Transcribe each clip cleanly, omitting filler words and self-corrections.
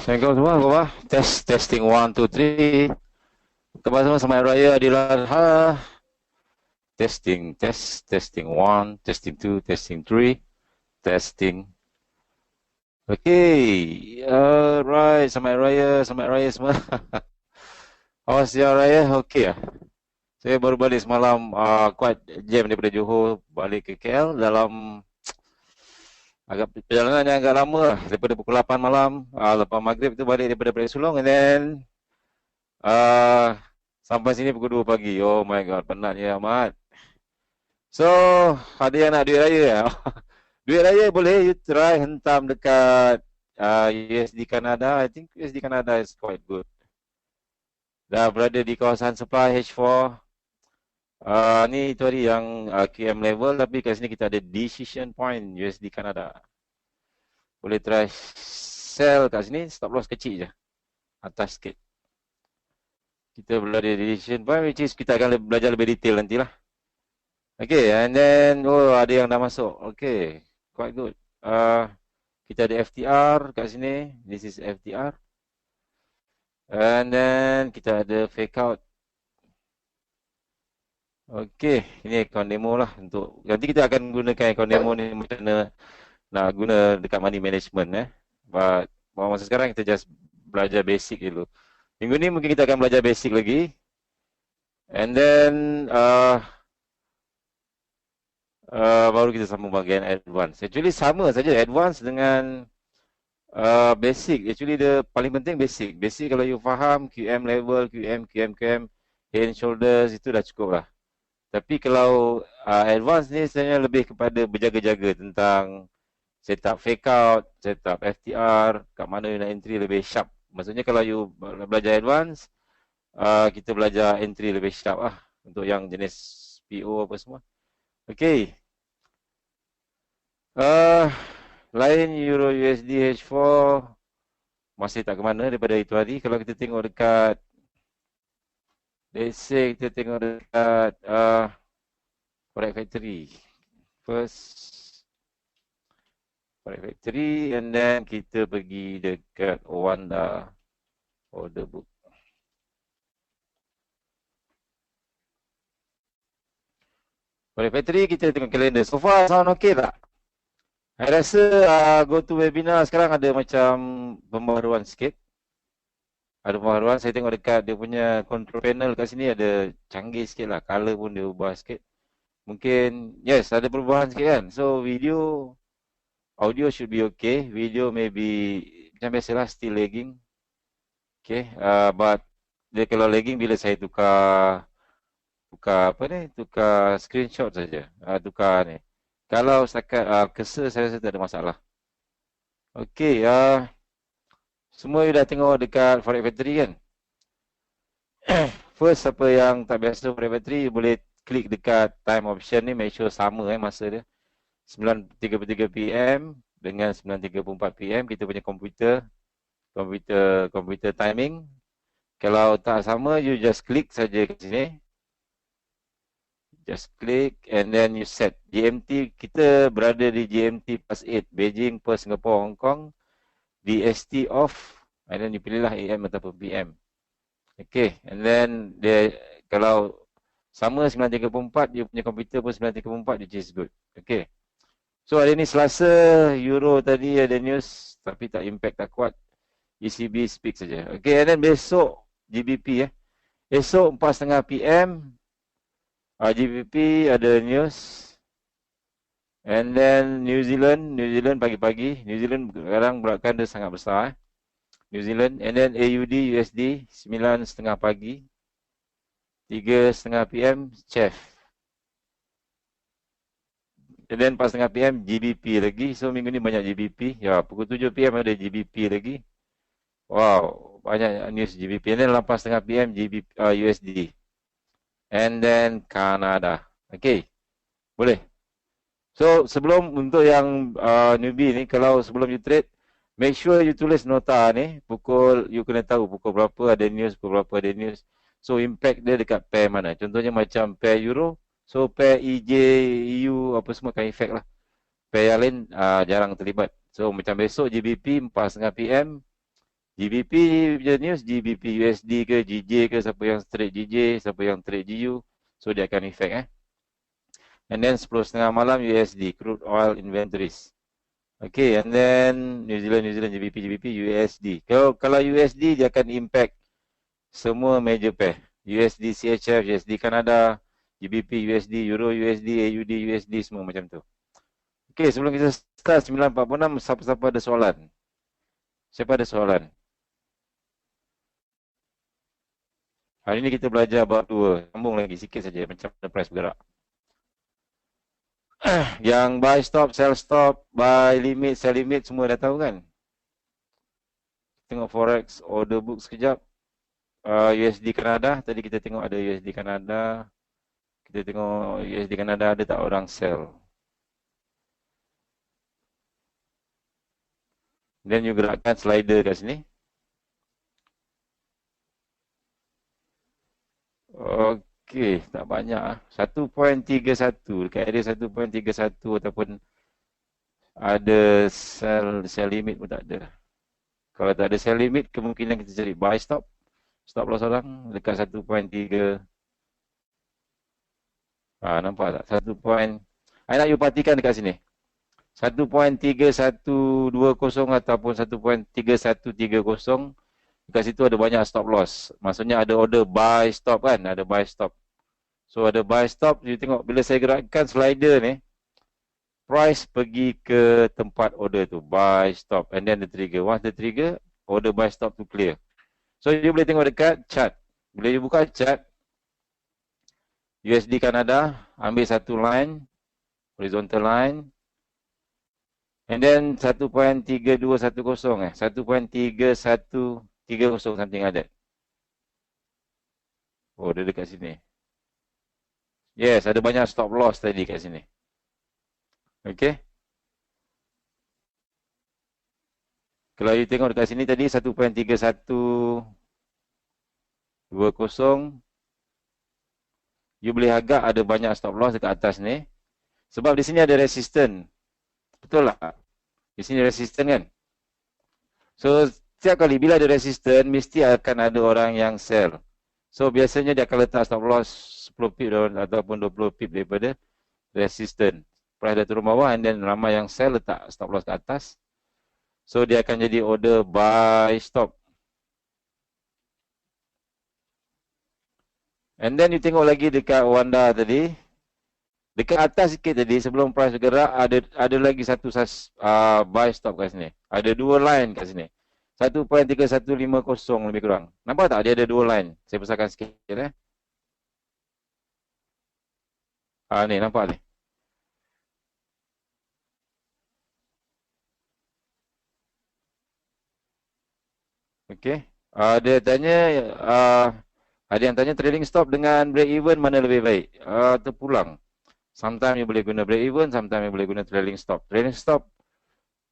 Assalamualaikum semua, khabar? Testing 1 2 3. Khabar semua, selamat raya Adil Adha. Testing 1, testing 2, testing 3, testing. Okay, alright, selamat raya semua. Awas siang raya, okay lah. Saya baru balik semalam, quite jam daripada Johor balik ke KL dalam perjalanan yang agak lama lah. Daripada pukul 8 malam, lepas maghrib tu balik daripada Perak Sulong, and then sampai sini pukul 2 pagi. Oh my god, penatnya amat. So, ada yang nak duit raya ya? Duit raya boleh you try hentam dekat USD Canada. I think USD Canada is quite good. Dah berada di kawasan supply H4. Ni itu hari yang QM level, tapi kat sini kita ada decision point USD Canada. Boleh try sell kat sini, stop loss kecil je. Atas sikit. Kita berada di decision point, which is kita akan belajar lebih detail nantilah. Okay, and then, ada yang dah masuk. Okay, quite good. Kita ada FTR kat sini. This is FTR. And then, kita ada fake out. Okay, ini account demo lah. Nanti kita akan gunakan account demo ni macam mana nak guna dekat money management. But masa sekarang kita just belajar basic dulu. Minggu ni mungkin kita akan belajar basic lagi. And then, baru kita sambung bahagian advance. Actually sama saja advance dengan basic. Actually the paling penting basic. Basic kalau you faham QM level, QM, head and shoulders, itu dah cukup lah. Tapi kalau advance ni sebenarnya lebih kepada berjaga-jaga tentang setup fake out, setup FTR, kat mana you nak entry lebih sharp. Maksudnya kalau you belajar advance, kita belajar entry lebih sharp lah untuk yang jenis PO apa semua. Okay. Lain Euro USD H4 masih tak ke mana daripada itu hari. Kalau kita tengok dekat, let's say kita tengok dekat Forex Factory. First Forex Factory, and then kita pergi dekat Owanda order book. Forex Factory, kita tengok kalender. So far sound okay tak? Saya rasa go to webinar sekarang ada macam pembaharuan sikit. Ada pembaharuan, saya tengok dekat dia punya control panel kat sini ada canggih sikit lah. Color pun dia ubah sikit. Mungkin, yes, ada perubahan sikit kan. So audio should be okay. Video maybe, macam biasalah, still lagging. Okay, but dia kalau lagging bila saya tukar screenshot saja. Tukar ni. Kalau setakat cursor saya rasa tak ada masalah. Okay, semua you dah tengok dekat Forex Factory kan? First, siapa yang tak biasa Forex Factory, boleh klik dekat time option ni, make sure sama masa dia. 9.33 PM dengan 9.34 PM kita punya komputer timing. Kalau tak sama, you just klik saja kat sini. Just click and then you set GMT. Kita berada di GMT +8, Beijing per Singapore Hong Kong. DST off, and then you pilihlah AM ataupun PM. Okay, and then kalau sama 9.34, you punya komputer pun 9.34, which is good. Okay, so hari ni Selasa, Euro tadi ada news tapi tak impact, tak kuat. ECB speak saja. Okay, and then besok GBP esok 4.30 PM GBP ada news. And then New Zealand pagi-pagi. New Zealand sekarang beratkan dia sangat besar. New Zealand. And then AUD USD 9.30 pagi. 3.30 PM CHF. And then 4.30 PM GBP lagi. So minggu ni banyak GBP. Ya, pukul 7 PM ada GBP lagi. Wow, banyak news GBP. And then 8.30 PM GBP, USD. And then Canada. Okay, boleh. So sebelum untuk yang newbie ni, kalau sebelum you trade, make sure you tulis nota ni. You kena tahu pukul berapa ada news, pukul berapa ada news. So impact dia dekat pair mana. Contohnya macam pair Euro. So pair EJ, EU apa semua akan impact lah. Pair yang lain jarang terlibat. So macam besok GBP 4.30 PM GBP punya news, GBP USD ke, GJ ke, siapa yang trade GJ, siapa yang trade GU. So dia akan effect And then 10.30 malam USD, crude oil inventories. Okay, and then New Zealand, GBP, USD. Kalau USD dia akan impact semua major pair. USD, CHF, USD Kanada, GBP, USD, Euro, USD, AUD, USD, semua macam tu. Okay, sebelum kita start 9.46, siapa-siapa ada soalan? Siapa ada soalan? Hari ini kita belajar bab 2. Sambung lagi sikit saja macam mana price bergerak. Yang buy stop, sell stop, buy limit, sell limit semua dah tahu kan? Tengok forex order book sekejap. USD Kanada, tadi kita tengok ada USD Kanada. Kita tengok USD Kanada ada tak orang sell. Dan you gerakkan slider kat sini. Okey, tak banyak. 1.31 dekat area 1.31 ataupun ada sell limit pun tak ada. Kalau tak ada sell limit, kemungkinan kita cari buy stop. Stop loss orang dekat 1.3. Nampak tak? 1. I nak you perhatikan dekat sini. 1.3120 ataupun 1.3130. Dekat situ ada banyak stop loss. Maksudnya ada order buy stop kan? Ada buy stop. So ada buy stop, you tengok bila saya gerakkan slider ni, price pergi ke tempat order tu, buy stop, and then the trigger. Once the trigger, order buy stop tu clear. So you boleh tengok dekat chart. Bila you buka chart, USD Kanada, ambil satu line, horizontal line, and then 1.3210 1.3130 something like that. Oh, dia dekat sini. Yes, ada banyak stop loss tadi kat sini. Okay. Kalau you tengok dekat sini tadi 1.3120, you boleh agak ada banyak stop loss dekat atas ni. Sebab di sini ada resistance. Betul tak? Di sini resistance kan? So, setiap kali bila ada resistance, mesti akan ada orang yang sell. So, biasanya dia akan letak stop loss 10 pip ataupun 20 pip daripada resistance. Price dah turun bawah and then ramai yang sell letak stop loss ke atas. So, dia akan jadi order buy stop. And then you tengok lagi dekat Wanda tadi. Dekat atas sikit tadi sebelum price bergerak ada lagi satu buy stop kat sini. Ada dua line kat sini. 1.3150 lebih kurang. Nampak tak dia ada dua line? Saya besarkan sikit ni nampak ni. Okey. Dia tanya ada yang tanya trading stop dengan break even mana lebih baik? Terpulang. Sometimes you boleh guna break even, sometimes you boleh guna trailing stop. Trailing stop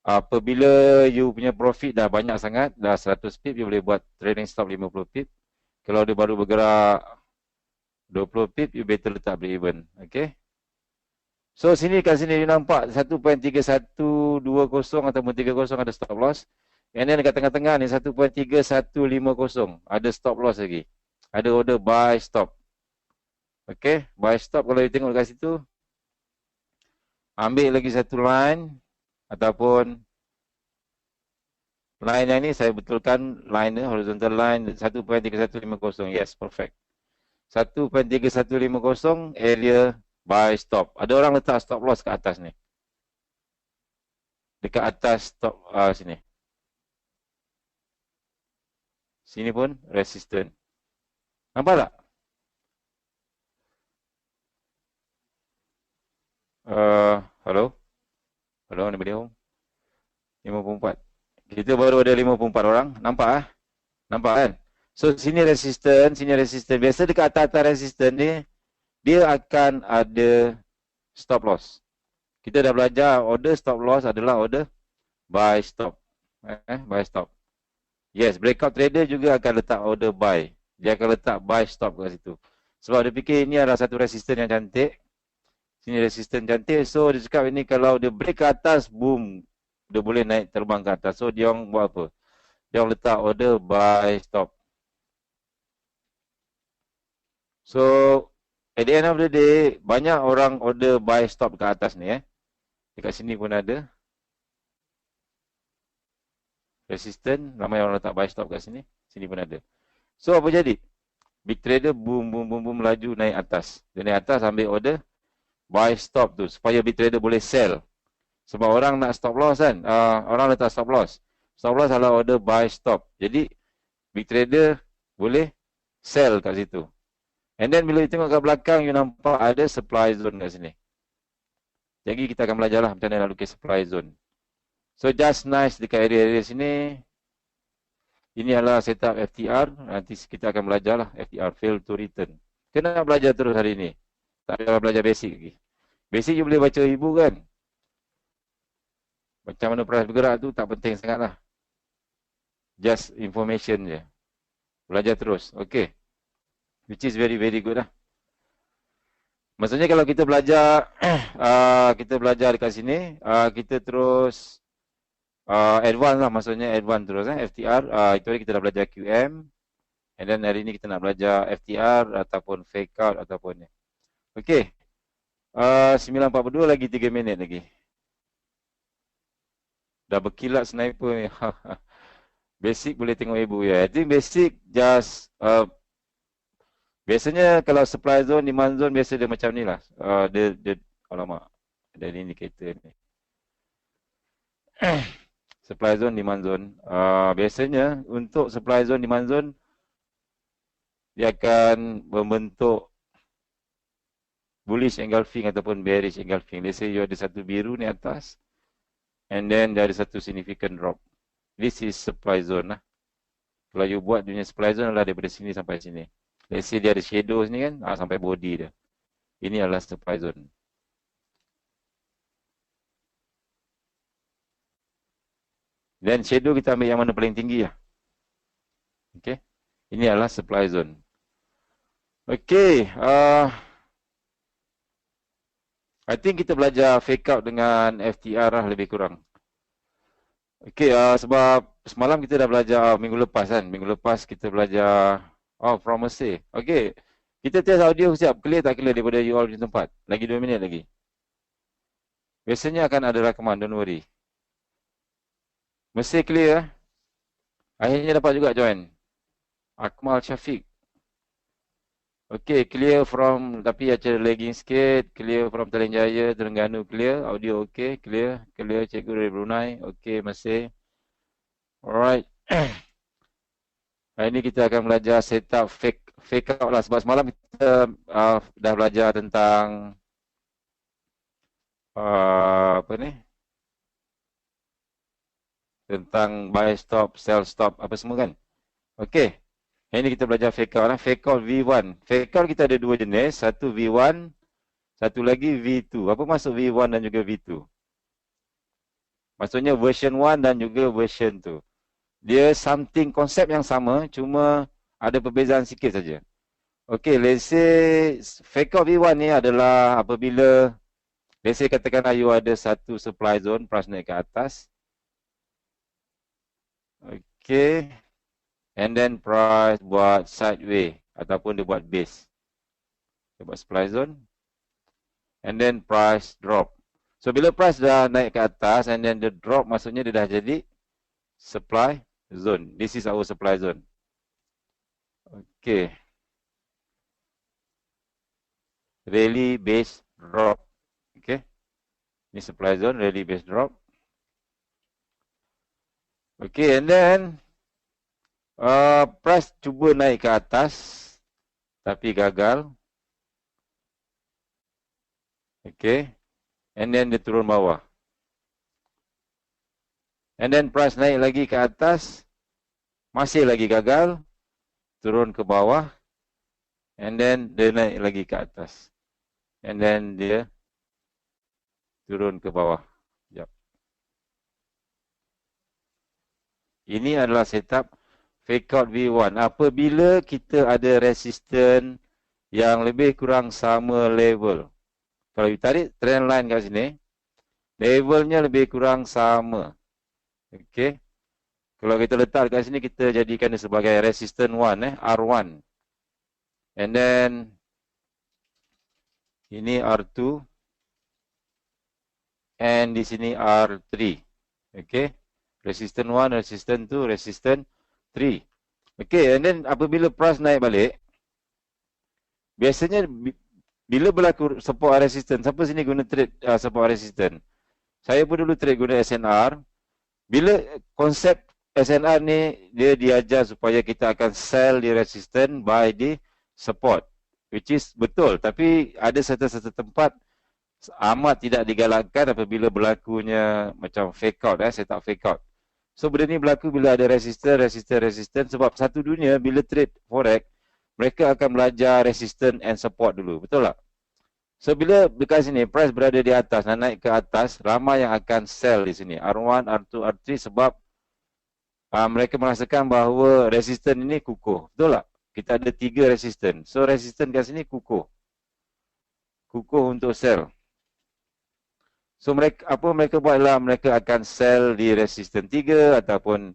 apabila you punya profit dah banyak sangat, dah 100 pip, you boleh buat trailing stop 50 pip. Kalau dia baru bergerak 20 pip, you better letak break even. Okay. So sini kat sini you nampak 1.3120 ataupun 30 ada stop loss. And then dekat tengah-tengah ni 1.3150 ada stop loss lagi. Ada order buy stop. Okay, buy stop kalau you tengok dekat situ. Ambil lagi satu line ataupun line yang ni saya betulkan line ni horizontal line 1.3150. Yes, perfect. 1.3150 area buy stop. Ada orang letak stop loss kat atas ni. Dekat atas stop sini. Sini pun resistant. Nampak tak? Hello? Hello, anybody home? 54. Kita baru ada 54 orang. Nampak Nampak kan? So, sini resistant, sini resistant. Biasa dekat atas-atas resistant ni, dia akan ada stop loss. Kita dah belajar order stop loss adalah order buy stop. Buy stop. Yes, breakout trader juga akan letak order buy. Dia akan letak buy stop kat situ. Sebab dia fikir ini adalah satu resistant yang cantik. Sini resistant cantik. So dia cakap ini kalau dia break ke atas, boom. Dia boleh naik terbang ke atas. So dia orang buat apa? yang letak order buy stop. So, at the end of the day, banyak orang order buy stop kat atas ni Dekat sini pun ada. Resistant, ramai orang letak buy stop kat sini. Sini pun ada. So, apa jadi? Big trader boom, boom, boom, boom, laju naik atas. Dia naik atas ambil order buy stop tu. Supaya big trader boleh sell. Sebab orang nak stop loss kan. Orang letak stop loss. Stop loss adalah order buy stop. Jadi, big trader boleh sell kat situ. And then bila you tengok kat belakang, you nampak ada supply zone kat sini. Jadi kita akan belajar lah macam mana nak lukis supply zone. So just nice dekat area-area sini. Ini adalah setup FTR. Nanti kita akan belajar lah FTR, fail to return. Kena belajar terus hari ni. Tak payah belajar basic lagi. Basic you boleh baca ibu kan. Macam mana price bergerak tu tak penting sangat lah. Just information je. Belajar terus. Okay. Which is very very good lah. Maksudnya kalau kita belajar dekat sini, kita terus advance lah, maksudnya advance terus FTR. Itu hari kita dah belajar QM. And then hari ni kita nak belajar FTR ataupun fake out ataupun ni. Okay. 9.42 lagi 3 minit lagi. Dah berkilat sniper ni. Basic boleh tengok ibu ya. I think basic just biasanya kalau supply zone, demand zone biasa dia macam ni lah. Dia alamak. Ada indikator ni. Supply zone, demand zone. Biasanya untuk supply zone, demand zone dia akan membentuk bullish engulfing ataupun bearish engulfing. Let's say you ada satu biru ni atas and then dia ada satu significant drop. This is supply zone lah. Kalau you buat dunia supply zone adalah daripada sini sampai sini. Let's say dia ada shadow ni kan, sampai body dia. Ini adalah supply zone. Dan shadow kita ambil yang mana paling tinggi lah. Okay. Ini adalah supply zone. Okay. I think kita belajar fake out dengan FTR lah lebih kurang. Okay. Sebab semalam kita dah belajar minggu lepas kan. Minggu lepas kita belajar promise. Okay. Kita test audio siap. Clear tak clear daripada you all di tempat? Lagi 2 minit lagi. Biasanya akan ada rakaman. Don't worry. Mesti clear. Akhirnya dapat juga join. Akmal Syafiq. Okay, clear from, tapi ada lagging sikit. Clear from Terengganu, Terengganu clear. Audio okay, clear. Clear, cikgu dari Brunei. Okay, masih. Alright. Hari ini kita akan belajar setup fake out lah. Sebab semalam kita dah belajar tentang apa ni? Tentang buy stop, sell stop, apa semua kan. Okay. Ini kita belajar fake out lah. Fake out V1. Fake out kita ada dua jenis. Satu V1, satu lagi V2. Apa maksud V1 dan juga V2? Maksudnya version 1 dan juga version 2. Dia something, konsep yang sama, cuma ada perbezaan sikit saja. Okay, let's say fake out V1 ni adalah apabila, let's say katakanlah you ada satu supply zone, price naik ke atas. Okay. And then price buat sideway ataupun dia buat base. Dia buat supply zone. And then price drop. So bila price dah naik ke atas and then dia drop, maksudnya dia dah jadi supply zone. This is our supply zone. Okay. Rally base drop. Okay. Ini supply zone, rally base drop. Okay, and then price cuba naik ke atas tapi gagal. Okay. And then dia turun bawah. And then price naik lagi ke atas. Masih lagi gagal. Turun ke bawah. And then dia naik lagi ke atas. And then dia turun ke bawah. Sekejap. Ini adalah setup fake out V1. Apabila kita ada resistance yang lebih kurang sama level. Kalau you tarik trend line kat sini, levelnya lebih kurang sama. Okay. Kalau kita letak kat sini, kita jadikan dia sebagai resistance 1, R1. And then, ini R2. And di sini R3. Okay. Resistance 1, resistance 2, resistance 3. Okay, and then apabila price naik balik, biasanya bila berlaku support resistance, siapa sini guna trade support resistance? Saya pun dulu trade guna SNR. Bila konsep SNR ni, dia diajar supaya kita akan sell di resistance, buy di support. Which is betul, tapi ada satu-satu tempat amat tidak digalakkan apabila berlakunya macam fake out, saya tak fake out. So benda ni berlaku bila ada resistance, sebab satu dunia bila trade forex, mereka akan belajar resistance and support dulu, betul tak? So bila dekat sini price berada di atas, nak naik ke atas, ramai yang akan sell di sini, R1, R2, R3 sebab mereka merasakan bahawa resistance ini kukuh, betul tak? Kita ada 3 resistance, so resistance kat sini kukuh untuk sell. So mereka buatlah, mereka akan sell di resistance 3 ataupun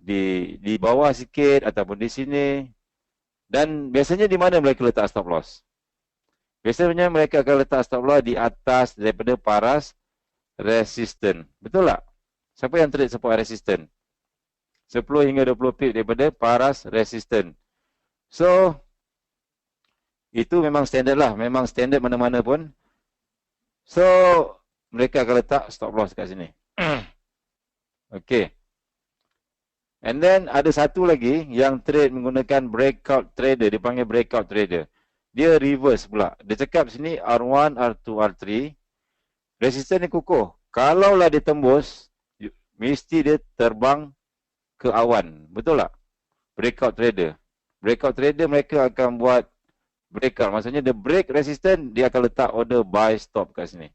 di bawah sikit ataupun di sini. Dan biasanya di mana mereka letak stop loss? Biasanya mereka akan letak stop loss di atas daripada paras resistance. Betul tak? Siapa yang trade support resistance? 10 hingga 20 pip daripada paras resistance. So itu memang standard lah, memang standard mana-mana pun. So mereka akan letak stop loss kat sini. Okay. And then ada satu lagi yang trade menggunakan breakout trader. Dia panggil breakout trader. Dia reverse pula. Dia cakap sini R1, R2, R3. Resistance ni kukuh. Kalaulah dia tembus, mesti dia terbang ke awan. Betul tak? Breakout trader. Breakout trader mereka akan buat breakout. Maksudnya dia break resistance, dia akan letak order buy stop kat sini.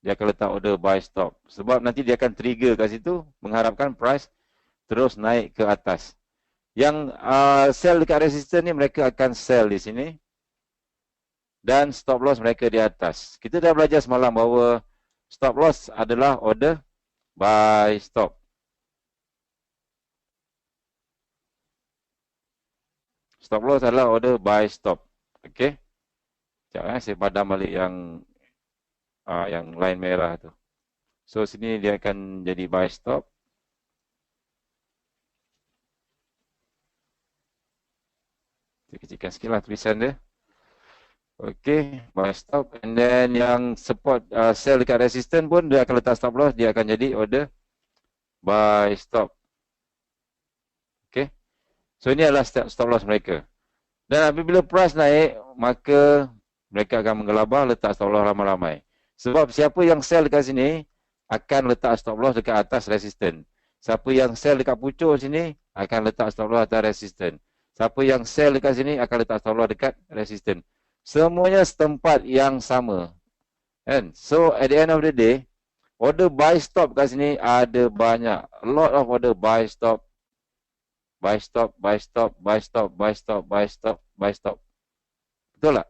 Dia akan letak order buy stop. Sebab nanti dia akan trigger kat situ, mengharapkan price terus naik ke atas. Yang sell dekat resistance ni, mereka akan sell di sini. Dan stop loss mereka di atas. Kita dah belajar semalam bahawa stop loss adalah order buy stop. Stop loss adalah order buy stop. Okay. Sekejap saya padam balik yang line merah tu. So sini dia akan jadi buy stop. Kita kecilkan sikit lah tulisan dia. Okay, buy stop. And then yang support sell dekat resistance pun dia akan letak stop loss. Dia akan jadi order buy stop. Okay. So ini adalah stop loss mereka. Dan apabila price naik, maka mereka akan menggelabah, letak stop loss ramai-ramai. Sebab siapa yang sell dekat sini akan letak stop loss dekat atas resistance. Siapa yang sell dekat pucuk sini akan letak stop loss atas resistance. Siapa yang sell dekat sini akan letak stop loss dekat resistance. Semuanya setempat yang sama. Kan? So at the end of the day, order buy stop kat sini ada banyak. A lot of order buy stop. Buy stop, buy stop, buy stop, buy stop, buy stop, buy stop. Betul tak?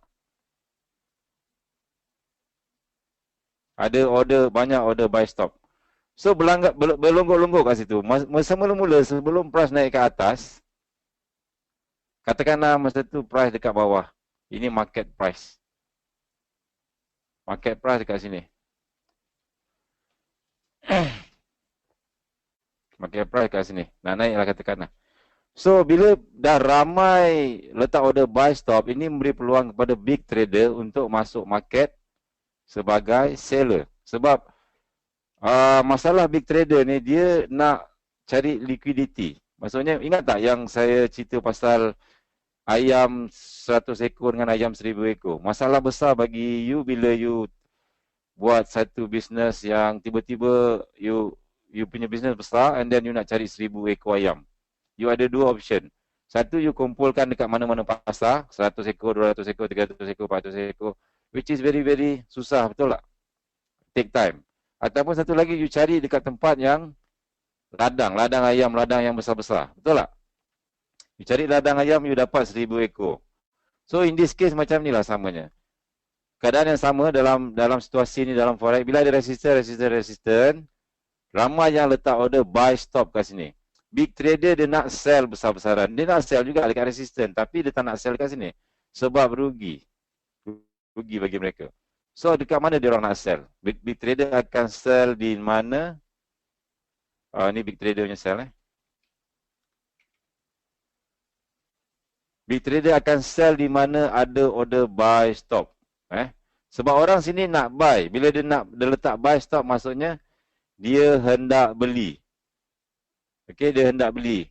Ada order, banyak order buy stop. So berlonggok-longgok kat situ. Mula-mula sebelum price naik ke atas, katakanlah masa tu price dekat bawah. Ini market price. Market price dekat sini. Market price dekat sini. Nak naiklah katakanlah. So bila dah ramai letak order buy stop, ini memberi peluang kepada big trader untuk masuk market sebagai seller. Sebab masalah big trader ni, dia nak cari liquidity. Maksudnya, ingat tak yang saya cerita pasal ayam 100 ekor dengan ayam 1000 ekor? Masalah besar bagi you bila you buat satu bisnes yang tiba-tiba you punya bisnes besar and then you nak cari 1000 ekor ayam. You ada dua option. Satu, you kumpulkan dekat mana-mana pasar, 100 ekor, 200 ekor, 300 ekor, 400 ekor. Which is very, very susah, betul tak? Take time. Ataupun satu lagi, you cari dekat tempat yang ladang ayam, ladang yang besar-besar. Betul tak? You cari ladang ayam, you dapat 1000 ekor. So, in this case, macam ni lah samanya. Keadaan yang sama dalam situasi ni, dalam forex. Bila ada resistance, Ramai yang letak order buy stop kat sini. Big trader dia nak sell besar-besaran. Dia nak sell juga dekat resistance. Tapi dia tak nak sell kat sini. Sebab rugi. Rugi bagi mereka. So dekat mana dia orang nak sell? Big trader akan sell di mana? Ni big trader punya sell Big trader akan sell di mana ada order buy stop. Sebab orang sini nak buy. Bila dia letak buy stop, maksudnya dia hendak beli. Okey, dia hendak beli.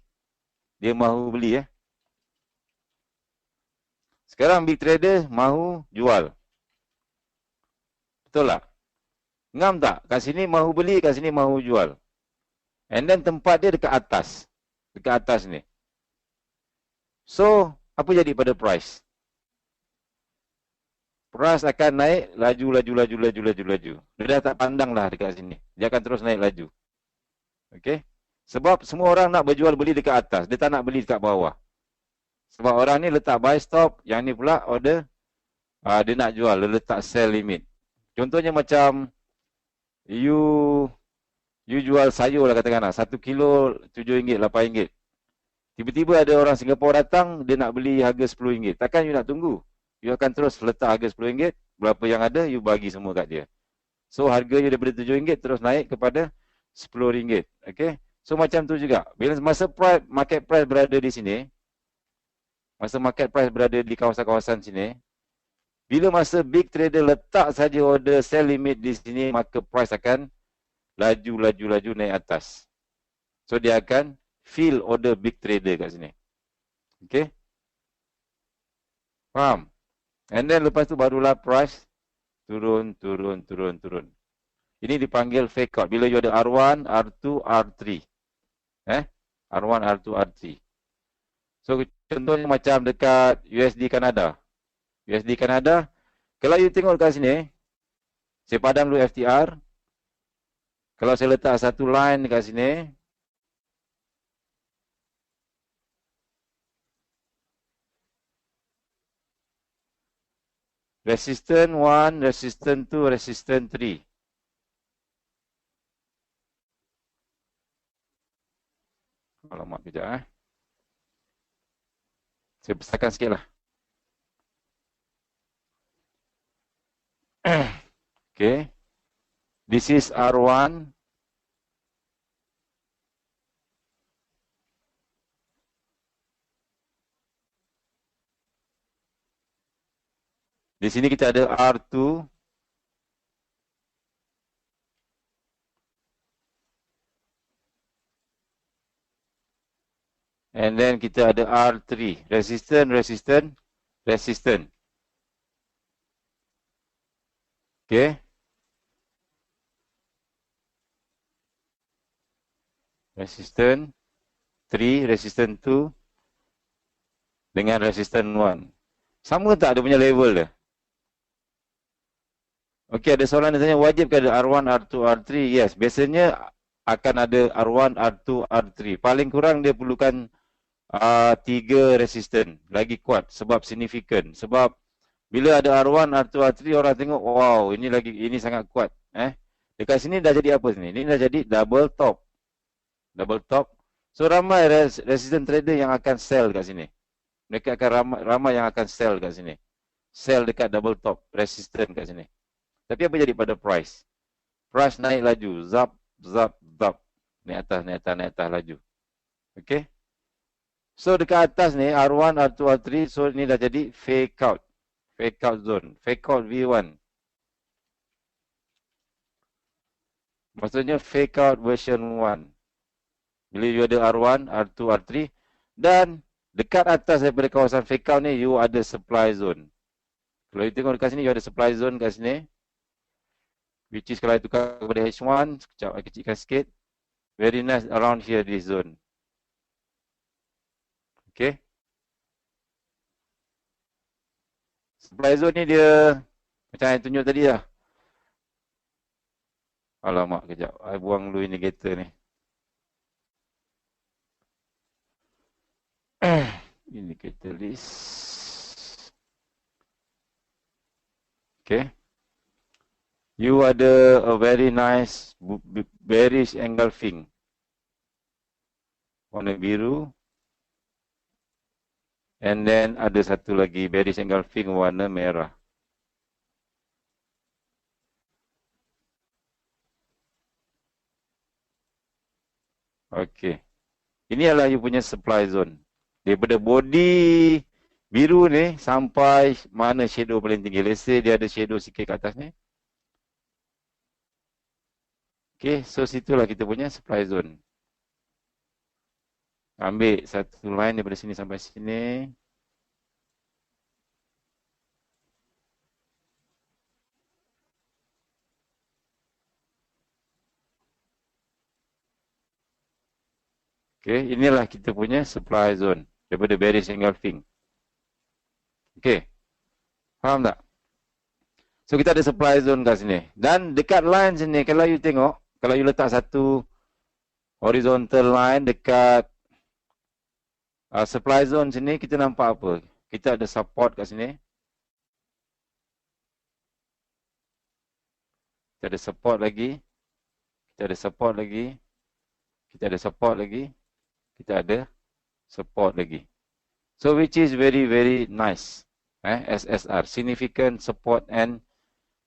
Dia mahu beli Sekarang big trader mahu jual. Betul tak? Ngam tak? Kat sini mahu beli, kat sini mahu jual. And then tempat dia dekat atas. Dekat atas ni. So, apa jadi pada price? Price akan naik laju. Dia dah tak pandang lah dekat sini. Dia akan terus naik laju. Okey? Sebab semua orang nak berjual beli dekat atas. Dia tak nak beli dekat bawah. Sebab orang ni letak buy stop. Yang ni pula order. Dia nak jual. Dia letak sell limit. Contohnya macam you jual sayur lah katakanlah. 1 kilo RM7, RM8. Tiba-tiba ada orang Singapura datang. Dia nak beli harga RM10. Takkan you nak tunggu? You akan terus letak harga RM10. Berapa yang ada, you bagi semua kat dia. So harganya daripada RM7 terus naik kepada RM10. Okay? So macam tu juga. Bila masa market price berada di sini, masa market price berada di kawasan-kawasan sini, bila masa big trader letak saja order sell limit di sini, maka price akan laju naik atas. So dia akan fill order big trader kat sini. Okay? Faham? And then lepas tu barulah price turun. Ini dipanggil fake out. Bila you ada R1, R2, R3. R1, R2, R3. So contohnya macam dekat USD Kanada. USD Kanada, kalau you tengok dekat sini, saya padam dulu FTR. Kalau saya letak satu line dekat sini, resistance 1, resistance 2, resistance 3. Alamak kejap Saya besarkan sikit lah. Okay. This is R1. Di sini kita ada R2. And then kita ada R3. Resistance. Okay. Resistance 3, resistance 2 dengan resistance 1. Sama tak dia punya level dia? Okey, ada soalan yang tanya, wajib ke ada R1, R2, R3? Yes, biasanya akan ada R1, R2, R3. Paling kurang dia perlukan 3 resisten. Lagi kuat sebab signifikan. Sebab bila ada R1, R2, R3, orang tengok, wow, ini sangat kuat. Dekat sini dah jadi apa sini? Ini dah jadi double top. Double top. So ramai resistant trader yang akan sell kat sini. Mereka akan ramai yang akan sell kat sini. Sell dekat double top, resistant kat sini. Tapi apa jadi pada price? Price naik laju, zap. Naik atas laju. Okay. So dekat atas ni, R1, R2, R3, so ni dah jadi fake out. Fake out zone. Fake out V1. Maksudnya fake out version 1. Bila you ada R1, R2, R3. Dan dekat atas daripada kawasan fake out ni, you ada supply zone. Kalau you tengok dekat sini, you ada supply zone kat sini. Which is kalau you tukar kepada H1, sekejap saya kecilkan sikit. Very nice around here this zone. Okay. Supply zone ni dia macam yang tunjuk tadi lah. Alamak kejap. I buang dulu indicator ni. Indicator list. Okay. You ada a very nice bearish engulfing. Warna biru. And then ada satu lagi bearish engulfing warna merah. Okey. Ini adalah you punya supply zone. Daripada body biru ni sampai mana shadow paling tinggi. Let's say dia ada shadow sikit kat atas ni. Okay, so situlah kita punya supply zone. Ambil satu line daripada sini sampai sini. Okay, inilah kita punya supply zone daripada bearish engulfing. Okay, faham tak? So kita ada supply zone kat sini. Dan dekat line sini, kalau you tengok, kalau you letak satu horizontal line dekat supply zone sini, kita nampak apa? Kita ada support kat sini. Kita ada support lagi. Kita ada support lagi. Kita ada support lagi. Kita ada support lagi. So which is very very nice. SSR, significant support and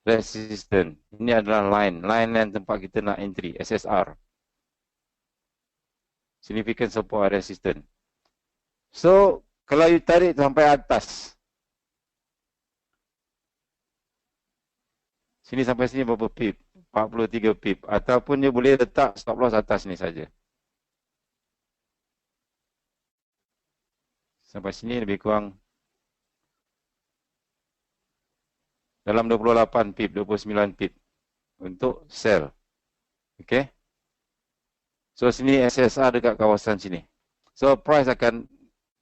resistance. Ini adalah line yang tempat kita nak entry, SSR. Significant support and resistance. So kalau you tarik sampai atas, sini sampai sini berapa pip? 43 pip. Ataupun you boleh letak stop loss atas ni saja. Sampai sini lebih kurang dalam 28 pip, 29 pip untuk sell. Okay. So sini SSR dekat kawasan sini. So price akan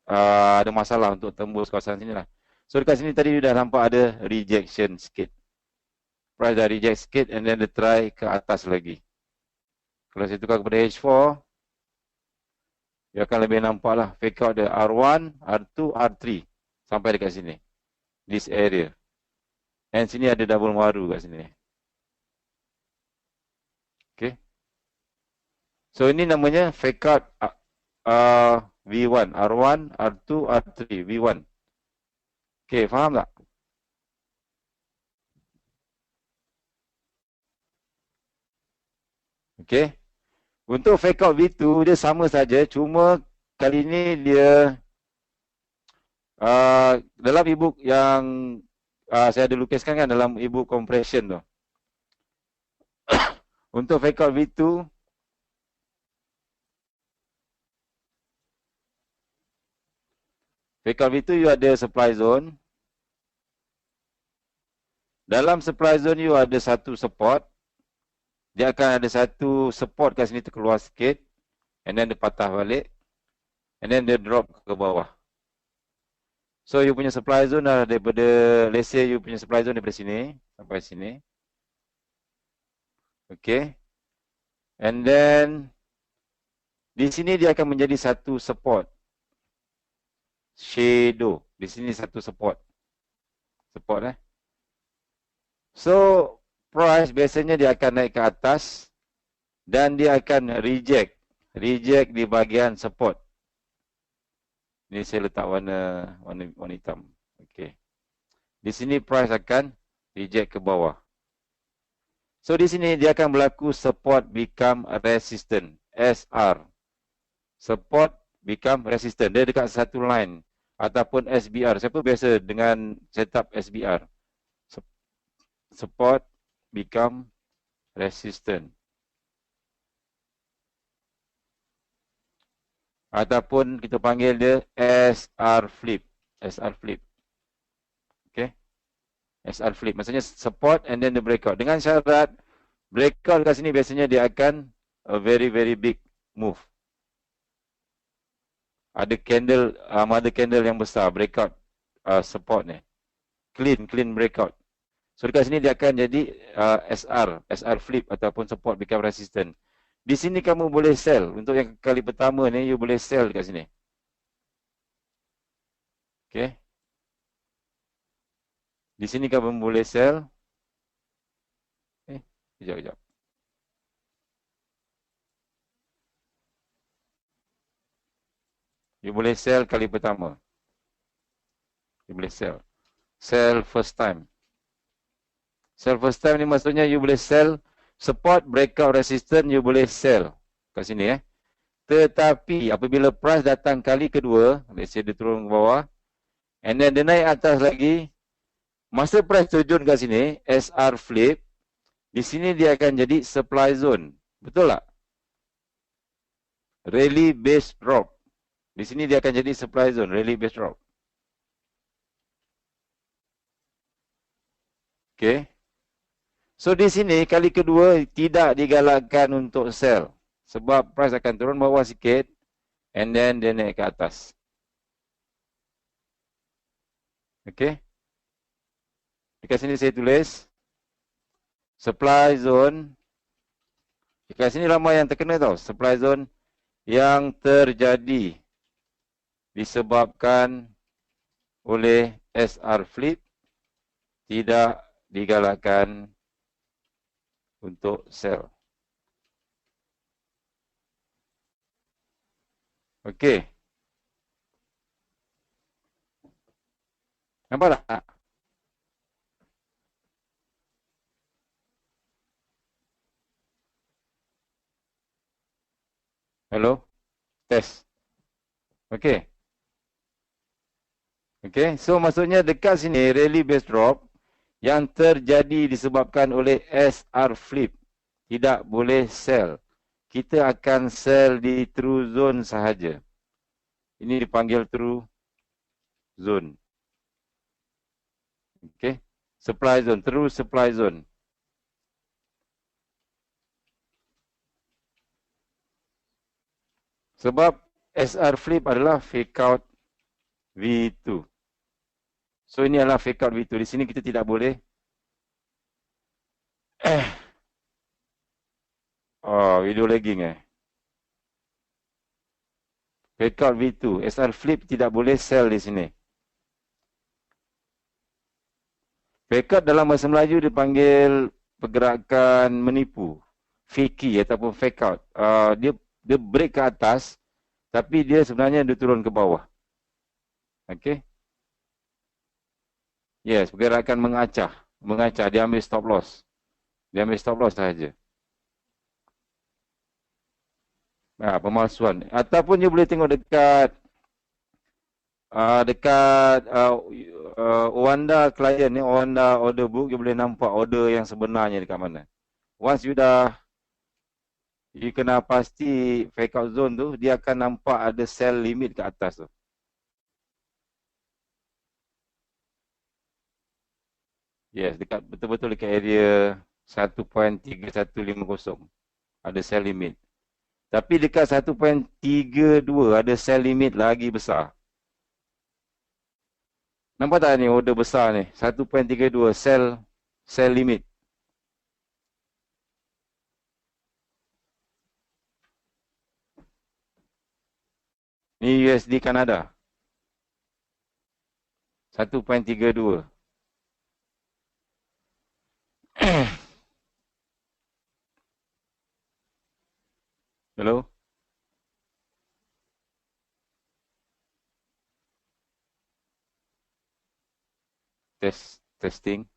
ada masalah untuk tembus kawasan sini lah. So dekat sini tadi you dah nampak ada rejection sikit. Price dah reject sikit and then dia try ke atas lagi. Kalau saya tukar kepada H4, dia akan lebih nampak lah. Fake out the R1, R2, R3 sampai dekat sini. This area. And sini ada double waru kat sini. Okay. So ini namanya fake out V1, R1, R2, R3, V1. Okay, faham tak? Okay. Untuk fake out V2 dia sama saja, cuma kali ini dia dalam e-book yang saya ada lukiskan kan dalam e-book compression tu. Untuk fake out V2, fake out V2 you ada supply zone. Dalam supply zone you ada satu support. Dia akan ada satu support kat sini terkeluar sikit. And then dia patah balik. And then dia drop ke bawah. So you punya supply zone dah daripada, let's say you punya supply zone daripada sini sampai sini. Okay. And then di sini dia akan menjadi satu support. Shadow. Di sini satu support. Support So price biasanya dia akan naik ke atas dan dia akan reject di bahagian support. Ini saya letak warna hitam. Okey. Di sini price akan reject ke bawah. So di sini dia akan berlaku support become resistant, SR. Support become resistant. Dia dekat satu line ataupun SBR. Siapa biasa dengan setup SBR? Support become resistant. Ataupun kita panggil dia SR flip. SR flip. Okay. SR flip. Maksudnya support and then the breakout. Dengan syarat breakout kat sini biasanya dia akan a very very big move. Ada candle, mother candle yang besar. Breakout support ni. Clean breakout. So dekat sini dia akan jadi SR flip ataupun support become resistant. Di sini kamu boleh sell. Untuk yang kali pertama ni, you boleh sell dekat sini. Okay. Di sini kamu boleh sell. Kejap. You boleh sell kali pertama. You boleh sell. Sell first time. Sell first time ni maksudnya you boleh sell support, breakout, resistance, you boleh sell. Kat sini Tetapi apabila price datang kali kedua, let's say dia turun ke bawah, and then dia naik atas lagi, masa price turun kat sini, SR flip, di sini dia akan jadi supply zone. Betul tak? Rally based drop. Di sini dia akan jadi supply zone, rally based drop. Okay. So di sini kali kedua tidak digalakkan untuk sell. Sebab price akan turun bawah sikit, and then dia naik ke atas. Okay. Dekat sini saya tulis supply zone. Dekat sini ramai yang terkena tau. Supply zone yang terjadi disebabkan oleh SR flip, tidak digalakkan untuk sell. Okey. Nampak tak? Hello? Test. Okey. Okey, so maksudnya dekat sini rally based drop yang terjadi disebabkan oleh SR flip, tidak boleh sell. Kita akan sell di true zone sahaja. Ini dipanggil true zone. Okey, supply zone, true supply zone. Sebab SR flip adalah fake out V2. So ini adalah fake out V2. Di sini kita tidak boleh video lagging Fake out V2. SR flip tidak boleh sell di sini. Fake out dalam bahasa Melayu dipanggil pergerakan menipu, fakey ataupun fake out. Dia break ke atas, tapi dia sebenarnya dia turun ke bawah. Okey. Yes, pergerakan mengacah. Dia ambil stop loss. Dia ambil stop loss sahaja. Pemalsuan. Ataupun dia boleh tengok dekat Owanda client ni, Owanda order book, dia boleh nampak order yang sebenarnya dekat mana. Once you kena pasti fake out zone tu, dia akan nampak ada sell limit kat atas tu. Yes, dekat betul-betul dekat area 1.3150 ada sell limit. Tapi dekat 1.32 ada sell limit lagi besar. Nampak tak ni order besar ni? 1.32 sell limit. Ni USD Kanada. 1.32. Hello? Testing.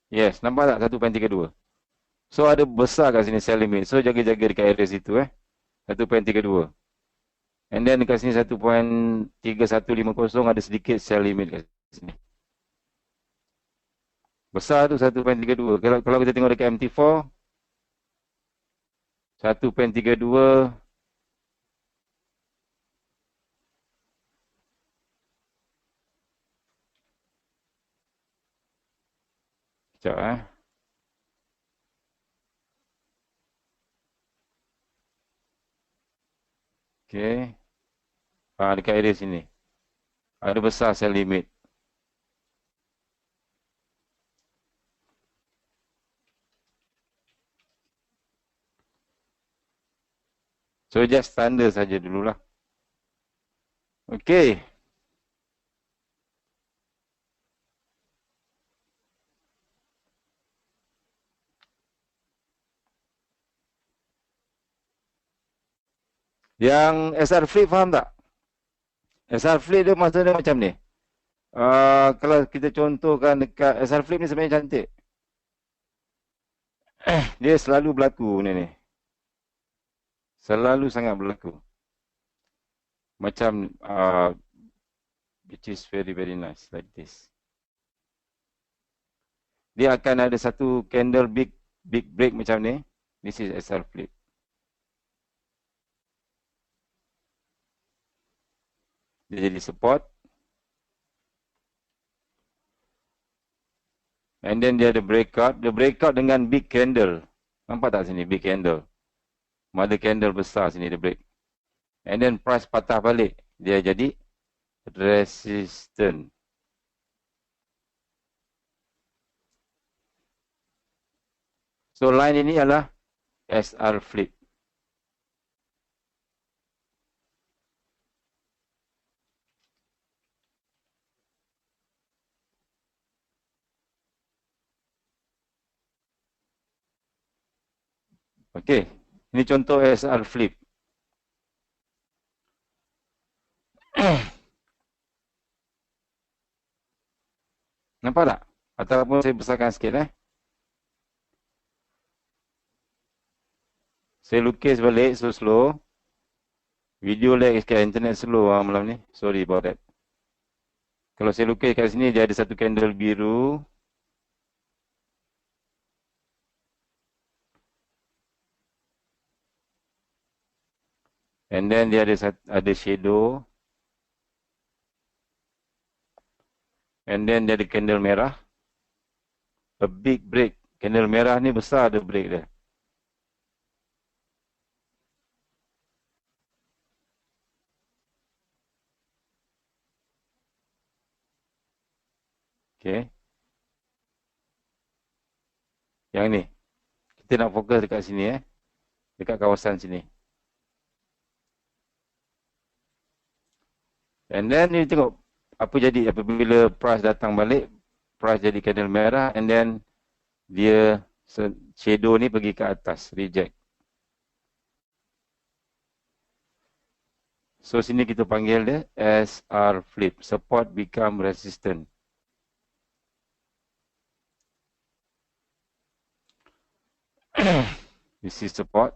Yes, nampak tak 1.32? So ada besar kat sini sell limit. So jaga-jaga dekat area situ 1.32. And then dekat sini 1.3150 ada sedikit sell limit kat sini. Besar tu 1.32. Kalau kita tengok dekat MT4 1.32 Sekejap Okay. Dekat area sini ada besar sell limit. So just tanda saja dululah. Okay. Yang SR flip faham tak? SR flip dia maksudnya macam ni. Kalau kita contohkan dekat SR flip ni sebenarnya cantik. Dia selalu berlaku ni. Selalu sangat berlaku. Macam which is very very nice like this. Dia akan ada satu candle big break macam ni. This is SR flip. Dia jadi support. And then dia ada breakout. Dia breakout dengan big candle. Nampak tak sini big candle? Mother candle besar sini dia break. And then price patah balik. Dia jadi resistant. So line ini adalah SR flip. Okey, ini contoh SR flip. Nampak tak? Ataupun saya besarkan sikit Saya lukis balik slow. Video lag sikit, internet slow malam ni. Sorry about that. Kalau saya lukis kat sini dia ada satu candle biru. And then dia ada shadow. And then dia ada candle merah. A big break. Candle merah ni besar ada break dia. Okay. Yang ni. Kita nak fokus dekat sini Dekat kawasan sini. And then ni tengok apa jadi apabila price datang balik, price jadi candle merah and then dia shadow ni pergi ke atas, reject. So sini kita panggil dia SR flip, support become resistant. This is support.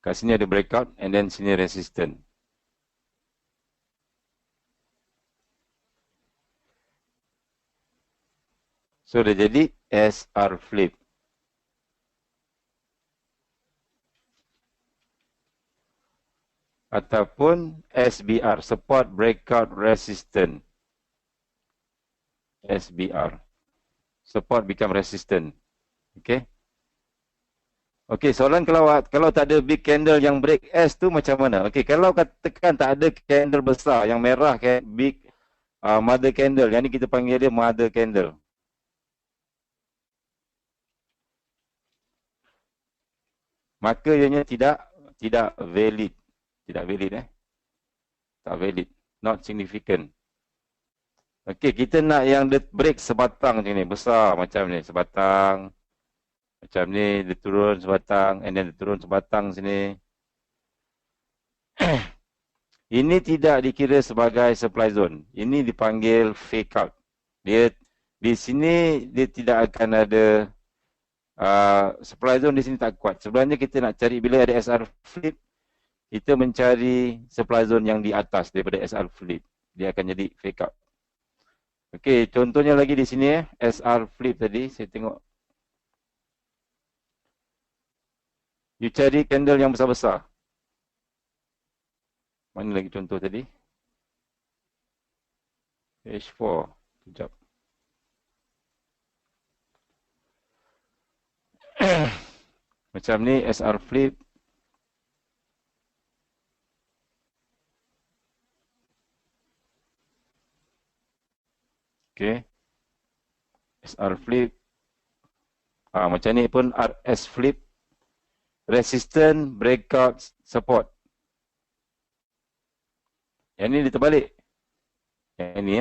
Kat sini ada breakout and then sini resistant. So dia jadi SR flip. Ataupun SBR, support breakout resistant. SBR. Support become resistant. Okay. Okay, soalan kalau tak ada big candle yang break S tu macam mana? Okay, kalau katakan tak ada candle besar yang merah big mother candle, yang ni kita panggil dia mother candle. Maka ianya tidak valid. Tidak valid Tak valid. Not significant. Okey, kita nak yang dia break sebatang macam ni, besar macam ni, sebatang. Macam ni, dia turun sebatang, and then dia turun sebatang sini. Ini tidak dikira sebagai supply zone. Ini dipanggil fake out. Dia di sini dia tidak akan ada supply zone di sini tak kuat. Sebenarnya kita nak cari bila ada SR flip, kita mencari supply zone yang di atas daripada SR flip. Dia akan jadi fake out. Okey, contohnya lagi di sini SR flip tadi saya tengok. You cari candle yang besar-besar. Mana lagi contoh tadi? H4. Sekejap. Macam ni SR flip. Okay. SR flip. Macam ni pun RS flip. Resistance, breakout, support. Yang ni dia terbalik. Yang ni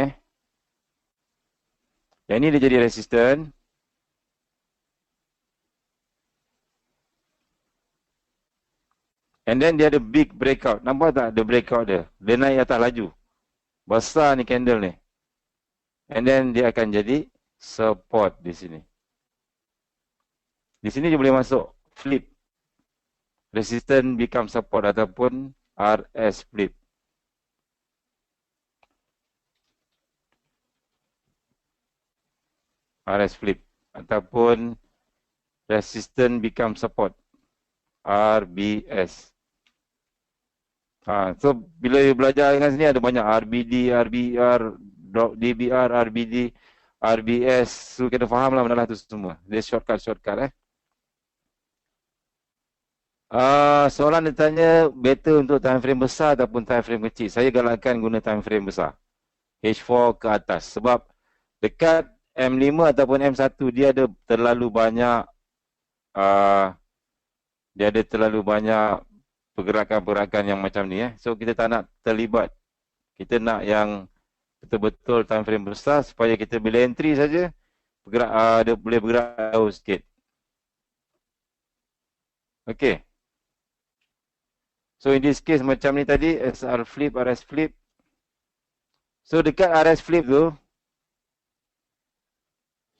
Yang ni dia jadi resistance. And then dia ada big breakout. Nampak tak ada breakout dia? Dia naik atas laju. Besar ni candle ni. And then dia akan jadi support di sini. Di sini dia boleh masuk flip. Resistance become support ataupun RS flip. RS flip. Ataupun resistance become support. RBS. So bila you belajar dengan sini ada banyak RBD, RBR, DBR, RBD, RBS. So kena faham lah benda tu semua. Dia shortcut. Soalan dia tanya better untuk time frame besar ataupun time frame kecil. Saya galakkan guna time frame besar. H4 ke atas. Sebab dekat M5 ataupun M1 dia ada terlalu banyak pergerakan-pergerakan yang macam ni. So kita tak nak terlibat. Kita nak yang betul-betul time frame besar supaya kita bila entry saja dia boleh bergerak jauh sikit. Okay. So in this case macam ni tadi, SR flip, RS flip. So dekat RS flip tu,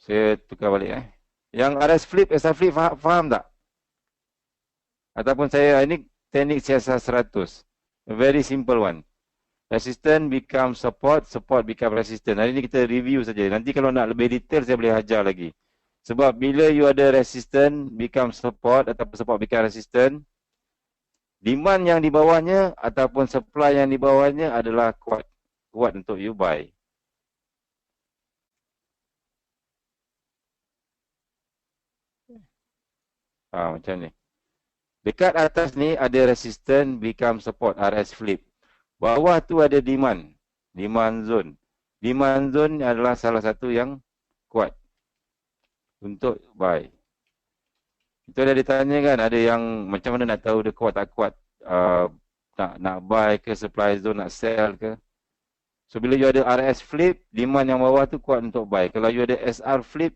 saya tukar balik. Yang RS flip, SR flip faham tak? Ataupun saya, ini teknik siasat 100. A very simple one. Resistance become support, support become resistance. Hari ni kita review saja. Nanti kalau nak lebih detail saya boleh ajar lagi. Sebab bila you ada resistance become support ataupun support become resistance, demand yang di bawahnya ataupun supply yang di bawahnya adalah kuat. Kuat untuk you buy. Macam ni. Dekat atas ni ada resistance become support, RS flip. Bawah tu ada demand. Demand zone. Demand zone adalah salah satu yang kuat untuk buy. Itu ada ditanya kan, ada yang macam mana nak tahu dia kuat tak kuat. Nak buy ke, supply zone nak sell ke. So bila you ada RS flip, demand yang bawah tu kuat untuk buy. Kalau you ada SR flip,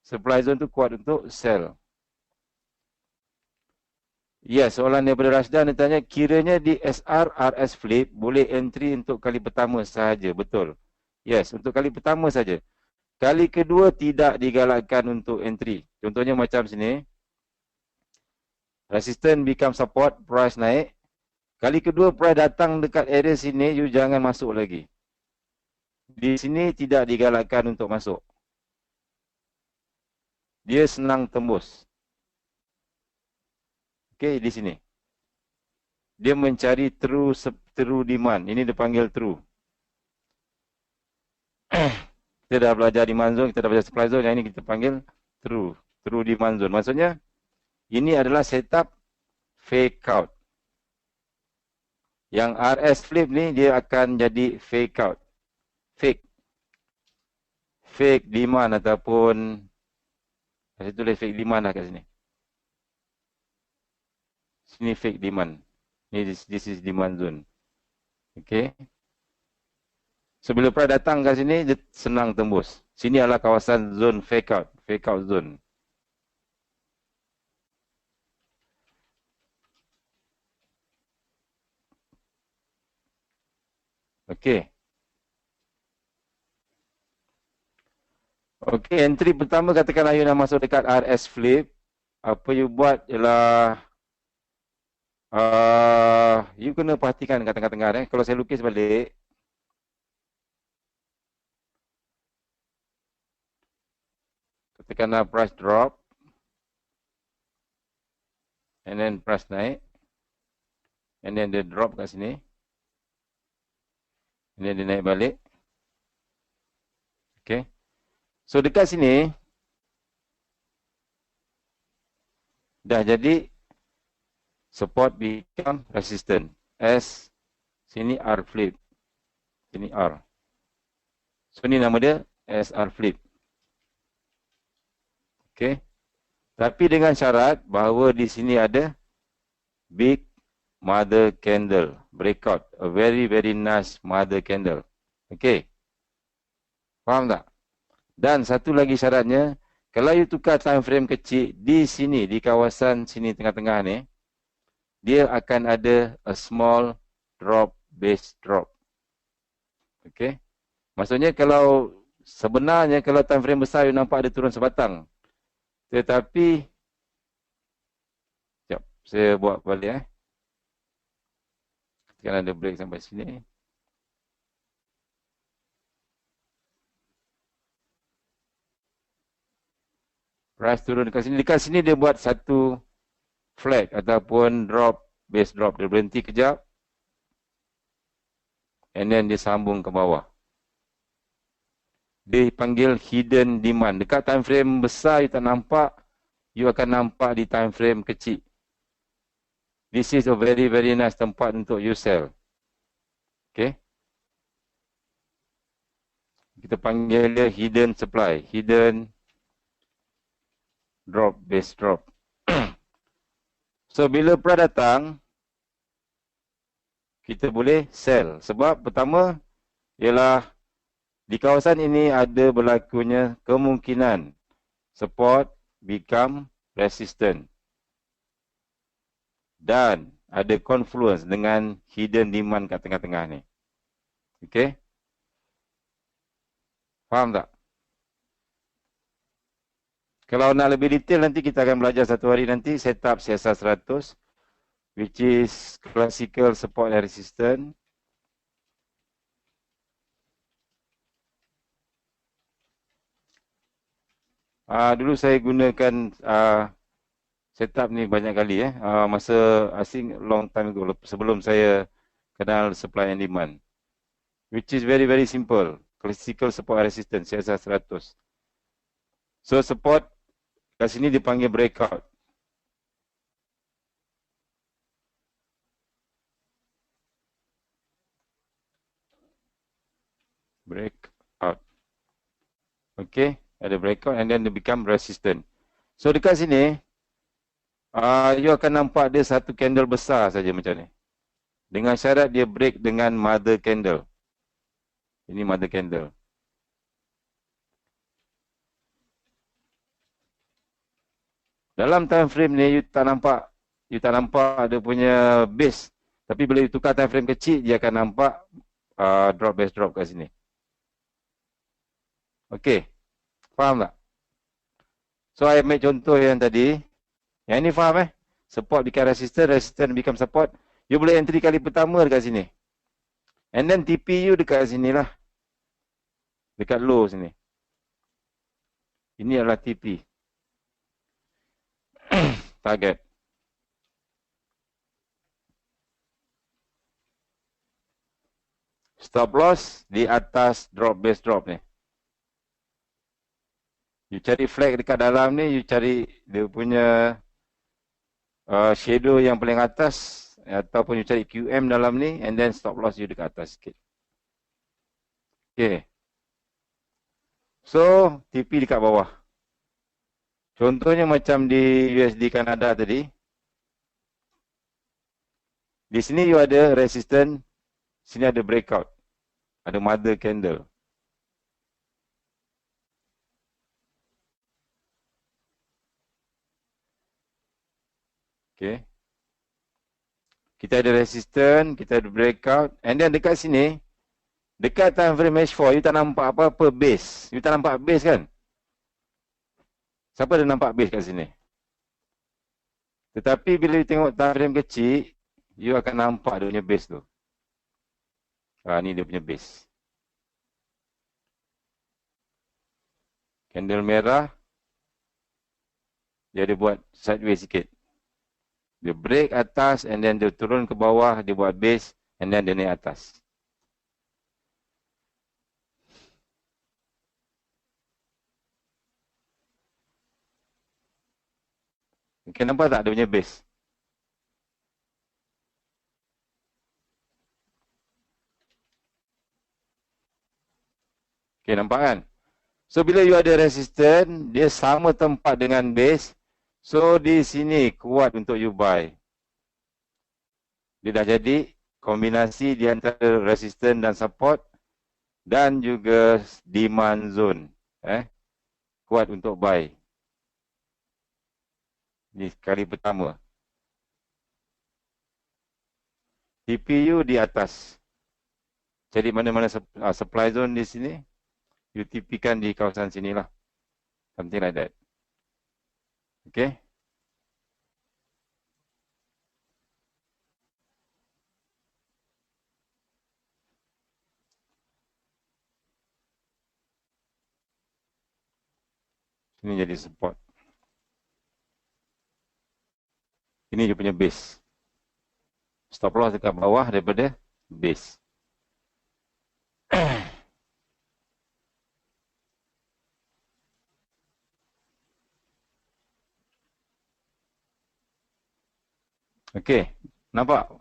supply zone tu kuat untuk sell. Ya, soalan daripada Rasdan dia tanya, kiranya di SR RS flip boleh entry untuk kali pertama sahaja, betul? Yes, untuk kali pertama saja. Kali kedua tidak digalakkan untuk entry. Contohnya macam sini. Resistance become support, price naik. Kali kedua price datang dekat area sini, you jangan masuk lagi. Di sini tidak digalakkan untuk masuk. Dia senang tembus. Okay, di sini. Dia mencari true demand. Ini dipanggil true. Kita dah belajar demand zone, kita dah belajar supply zone. Yang ini kita panggil true demand zone. Maksudnya, ini adalah setup fake out. Yang RS flip ni, dia akan jadi fake out. Fake demand ataupun, saya tulis fake demand lah kat sini. Sini fake demand. This is demand zone. Okay. So bila price datang ke sini, dia senang tembus. Sini adalah kawasan zone fake out zone. Okay. Okay, entry pertama katakanlah you nak masuk dekat RS flip. Apa you buat ialah you kena perhatikan kat tengah-tengah. Kalau saya lukis balik, katakanlah price drop, and then price naik, and then dia drop kat sini, and then dia naik balik. Okay. So dekat sini dah jadi support become resistant. S, sini R flip. Sini R. So ni nama dia SR flip. Okay. Tapi dengan syarat bahawa di sini ada big mother candle. Breakout. A very nice mother candle. Okay. Faham tak? Dan satu lagi syaratnya, kalau you tukar time frame kecil di sini, di kawasan sini tengah-tengah ni, dia akan ada a small drop, base drop. Okay. Maksudnya kalau sebenarnya kalau time frame besar you nampak dia turun sebatang. Tetapi sekejap, saya buat balik Kan ada break sampai sini. Price turun dekat sini. Dekat sini dia buat satu flag ataupun drop, base drop. Dia berhenti kejap. And then dia sambung ke bawah. Dia panggil hidden demand. Dekat time frame besar you tak nampak, you akan nampak di time frame kecil. This is a very very nice tempat untuk you sell. Okay. Kita panggil dia hidden supply. Hidden drop, base drop. So bila price datang, kita boleh sell. Sebab pertama ialah di kawasan ini ada berlakunya kemungkinan support become resistant. Dan ada confluence dengan hidden demand kat tengah-tengah ni. Okay? Faham tak? Kalau nak lebih detail nanti kita akan belajar satu hari nanti setup CSR 100 which is classical support and resistance. Dulu saya gunakan setup ni banyak kali masa asing long time ago sebelum saya kenal supply and demand. Which is very very simple. Classical support and resistance CSR 100. So support kat sini dipanggil breakout. Breakout. Okay, ada breakout and then they become resistant. So dekat sini, you akan nampak dia satu candle besar saja macam ni. Dengan syarat dia break dengan mother candle. Ini mother candle. Dalam time frame ni you tak nampak dia punya base. Tapi bila you tukar time frame kecil dia akan nampak drop base drop kat sini. Okey. Faham tak? So I ambil contoh yang tadi. Yang ini faham Support become resistance, resistance become support. You boleh entry kali pertama dekat sini. And then TP you dekat sini lah. Dekat low sini. Ini adalah TP. Target. Stop loss di atas drop base drop ni. You cari flag dekat dalam ni, you cari dia punya shadow yang paling atas ataupun you cari QM dalam ni and then stop loss you dekat atas sikit. Okay. So, TP dekat bawah. Contohnya macam di USD Kanada tadi. Di sini you ada resistance, sini ada breakout. Ada mother candle. Okay. Kita ada resistance, kita ada breakout. And then dekat sini, dekat time frame H4, you tak nampak apa-apa base. You tak nampak base kan? Siapa ada nampak base kat sini? Tetapi bila you tengok time frame kecil, you akan nampak dia punya base tu. Ni dia punya base. Candle merah. Dia ada buat sideways sikit. Dia break atas and then dia turun ke bawah, dia buat base and then dia naik atas. Okay, nampak tak dia punya base? Okay, nampak kan? So, bila you ada resistance, dia sama tempat dengan base. So, di sini kuat untuk you buy. Dia dah jadi kombinasi di antara resistance dan support dan juga demand zone. Kuat untuk buy. Ini kali pertama. TPU di atas. Jadi mana-mana supply zone di sini, you TP-kan di kawasan sinilah. Something like that. Okay. Ini jadi support. Ini dia punya base. Stop loss dekat bawah daripada base. Okey. Nampak?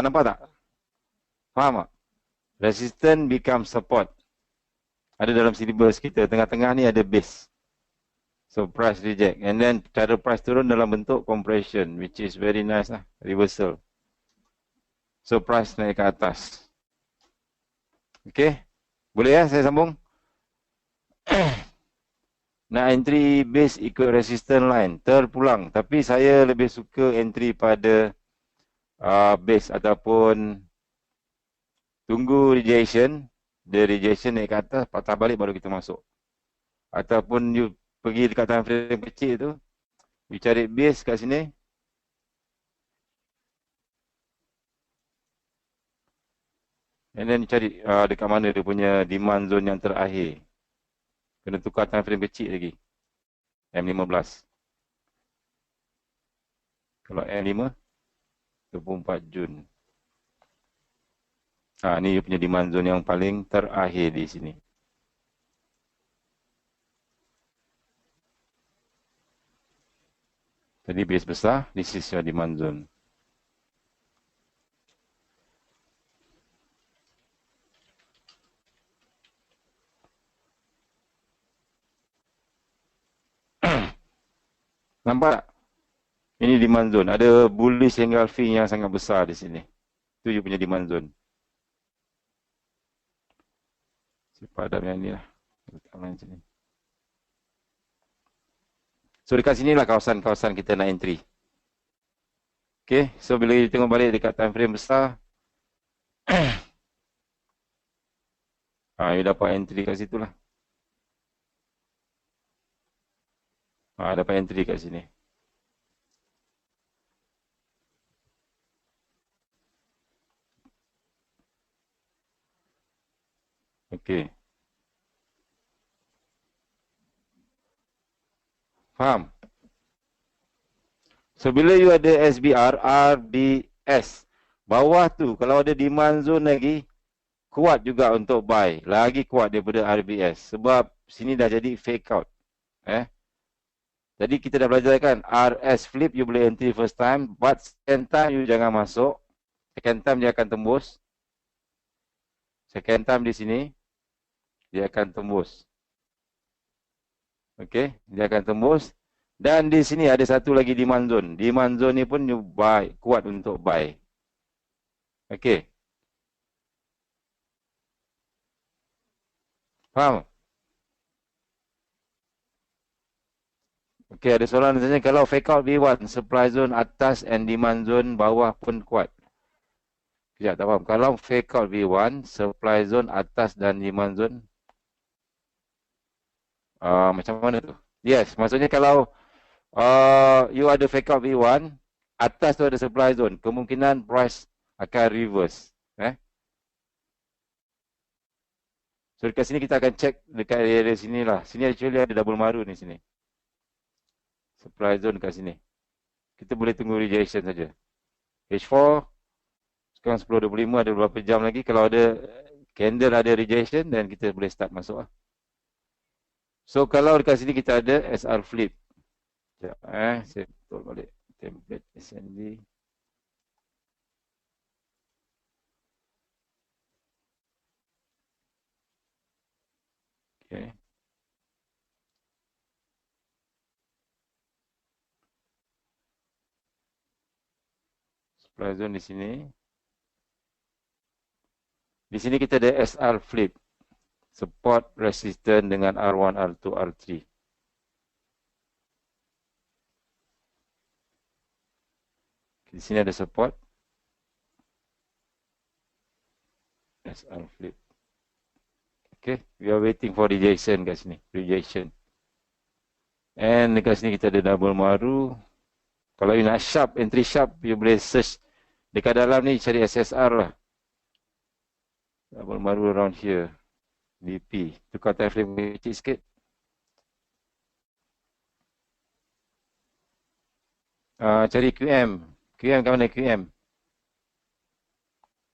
Nampak tak? Faham tak? Resistance become support. Ada dalam syllabus kita. Tengah-tengah ni ada base. So price reject. And then cara price turun dalam bentuk compression. Which is very nice lah. Reversal. So price naik ke atas. Okey. Boleh ya saya sambung? Nak entry base ikut resistance line. Terpulang. Tapi saya lebih suka entry pada base ataupun tunggu rejection. Dia rejection naik ke atas, patah balik baru kita masuk. Ataupun you pergi dekat time frame kecil tu, you cari base kat sini. And then cari dekat mana dia punya demand zone yang terakhir. Kena tukar time frame kecil lagi. M15. Kalau M5, 24 Jun. Ni dia punya demand zone yang paling terakhir di sini. Jadi base besar, this is your demand zone. Nampak tak? Ini demand zone. Ada bullish engulfing yang sangat besar di sini. Itu you punya demand zone. Saya padam yang ni lah. So dekat sini lah kawasan-kawasan kita nak entry. Okay, so bila kita tengok balik dekat time frame besar, you dapat entry kat situ lah. Dapat entry kat sini. Okay. Faham? So bila you ada SBR, RBS, bawah tu kalau ada demand zone lagi, kuat juga untuk buy. Lagi kuat daripada RBS. Sebab sini dah jadi fake out. Jadi kita dah belajar kan, RS flip you boleh entry first time, but second time you jangan masuk. Second time dia akan tembus. Second time di sini, dia akan tembus. Okay, dia akan tembus. Dan di sini ada satu lagi demand zone. Demand zone ni pun you buy, kuat untuk buy. Okay. Faham? Okay, ada soalan tanya kalau fake out V1, supply zone atas and demand zone bawah pun kuat. Sekejap, tak faham. Kalau fake out V1, supply zone atas dan demand zone, macam mana tu? Yes, maksudnya kalau you ada fake out V1, atas tu ada supply zone, kemungkinan price akan reverse. So dekat sini kita akan check dekat area sini lah. Sini actually ada double maru ni sini. Supply zone kat sini. Kita boleh tunggu rejection saja. H4 sekarang 10.25, ada beberapa jam lagi. Kalau ada candle ada rejection, dan kita boleh start masuk lah. So kalau dekat sini kita ada SR flip. Sekejap, saya betul balik template SND. Okay. Supply zone di sini. Di sini kita ada SR flip. Support resistance dengan R1, R2, R3. Di sini ada support. SR flip. Okay, we are waiting for rejection kat sini. Rejection. And dekat sini kita ada double maru. Kalau you nak sharp, entry sharp, you boleh search dekat dalam ni cari SSR lah. Double maru around here. DP. Tukar time frame kecil sikit. Cari QM. QM kat mana QM?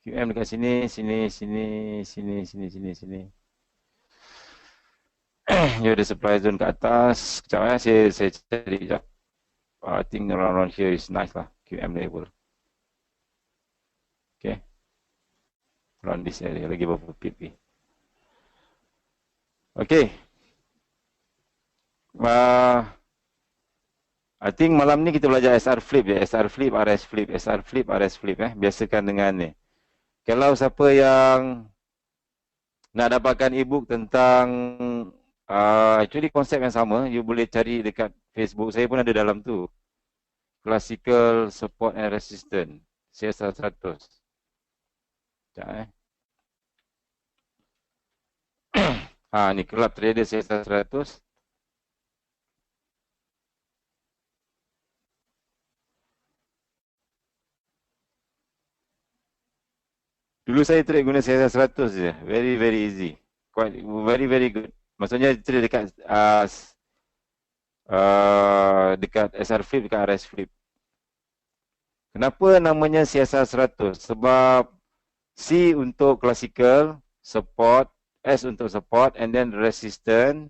QM dekat sini, sini. You ada supply zone kat atas. Sekejap saya cari sekejap. I think around here is nice lah. QM level. Okay. Around this area. Lagi berapa pip ni. Okay. I think malam ni kita belajar SR flip ya. SR flip, RS flip, SR flip, RS flip. Biasakan dengan ni. Kalau siapa yang nak dapatkan e-book tentang actually konsep yang sama, you boleh cari dekat Facebook. Saya pun ada dalam tu. Classical Support and Resistance. CSR 100. Sekejap ni Club Trader CSR 100. Dulu saya trade guna CSR 100 je. Very easy. Quite very good. Maksudnya trade dekat dekat SR flip, dekat RS flip. Kenapa namanya CSR 100? Sebab C untuk classical, support, S untuk support, and then resistance,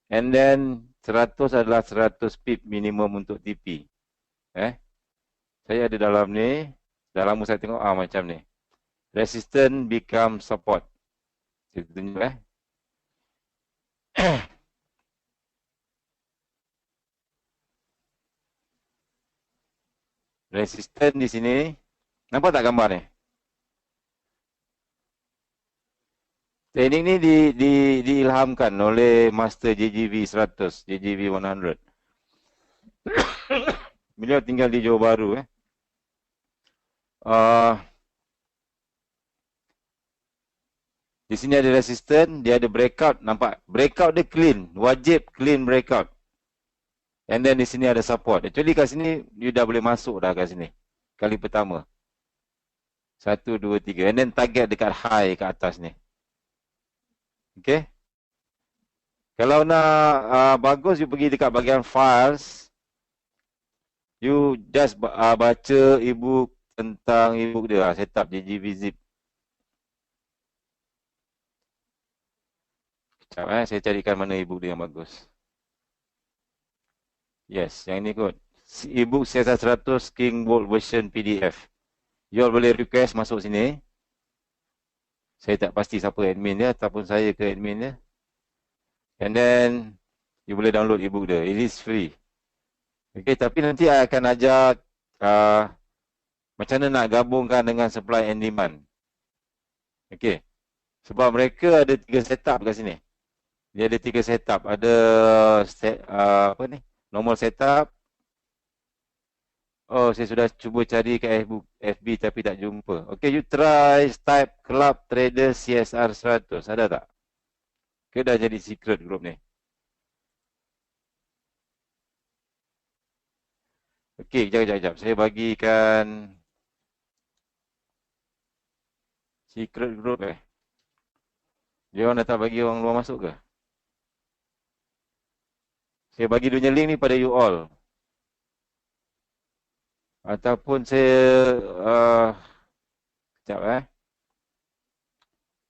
and then 100 adalah 100 pip minimum untuk TP. Saya ada dalam ni, dalam saya tengok macam ni. Resistance become support. Saya tunjuk Resistance di sini. Nampak tak gambar ni? Teknik ni diilhamkan oleh Master JGV 100, JGV 100. Beliau tinggal di Johor Bahru. Di sini ada resistance, dia ada breakout. Nampak? Breakout dia clean. Wajib clean breakout. And then di sini ada support. Actually kat sini, you dah boleh masuk dah kat sini. Kali pertama. 1, 2, 3. And then target dekat high kat atas ni. Okay. Kalau nak bagus, you pergi dekat bahagian files. You just baca e-book tentang e-book dia. Setup JGV Zip. Sekejap saya carikan mana e-book dia yang bagus. Yes, yang ni kot. E-book CSR 100 King Bold version PDF. You all boleh request masuk sini. Saya tak pasti siapa admin dia ataupun saya ke admin dia. And then you boleh download e-book dia. It is free. Okay, tapi nanti I akan ajak macam mana nak gabungkan dengan supply and demand. Okay. Sebab mereka ada 3 setup kat sini. Dia ada 3 setup. Ada apa ni? Normal setup. Oh, saya sudah cuba cari kat FB tapi tak jumpa. Okay, you try type Club Trader CSR 100. Ada tak? Ke dah jadi secret group ni? Okay, kejap. Saya bagikan secret group Dia orang dah tak bagi orang luar masuk ke? Saya bagi dunia link ni pada you all. Ataupun saya kejap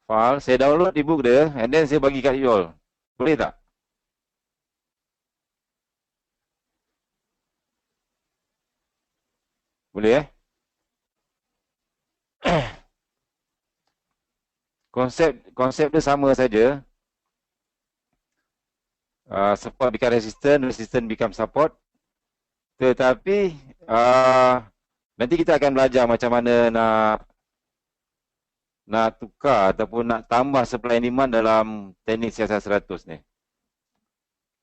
file, saya download e-book dia and then saya bagi kat you all. Boleh tak? Boleh Konsep dia sama saja. Support become resistance become support. Tetapi nanti kita akan belajar macam mana nak tukar ataupun nak tambah supply and demand dalam teknik siasat 100 ni.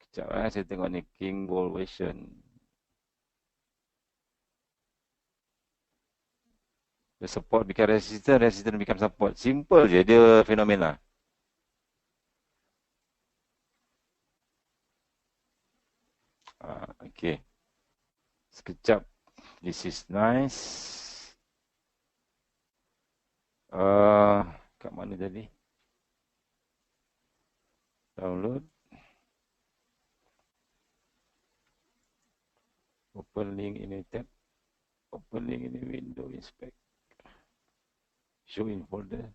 Sekejap saya tengok ni King Bold version. The support become resistance, resistance become support. Simple je dia fenomena. Okay. Sekejap. This is nice. Kat mana tadi? Download. Open link in a tab. Open link in a window. Inspect. Show in folder.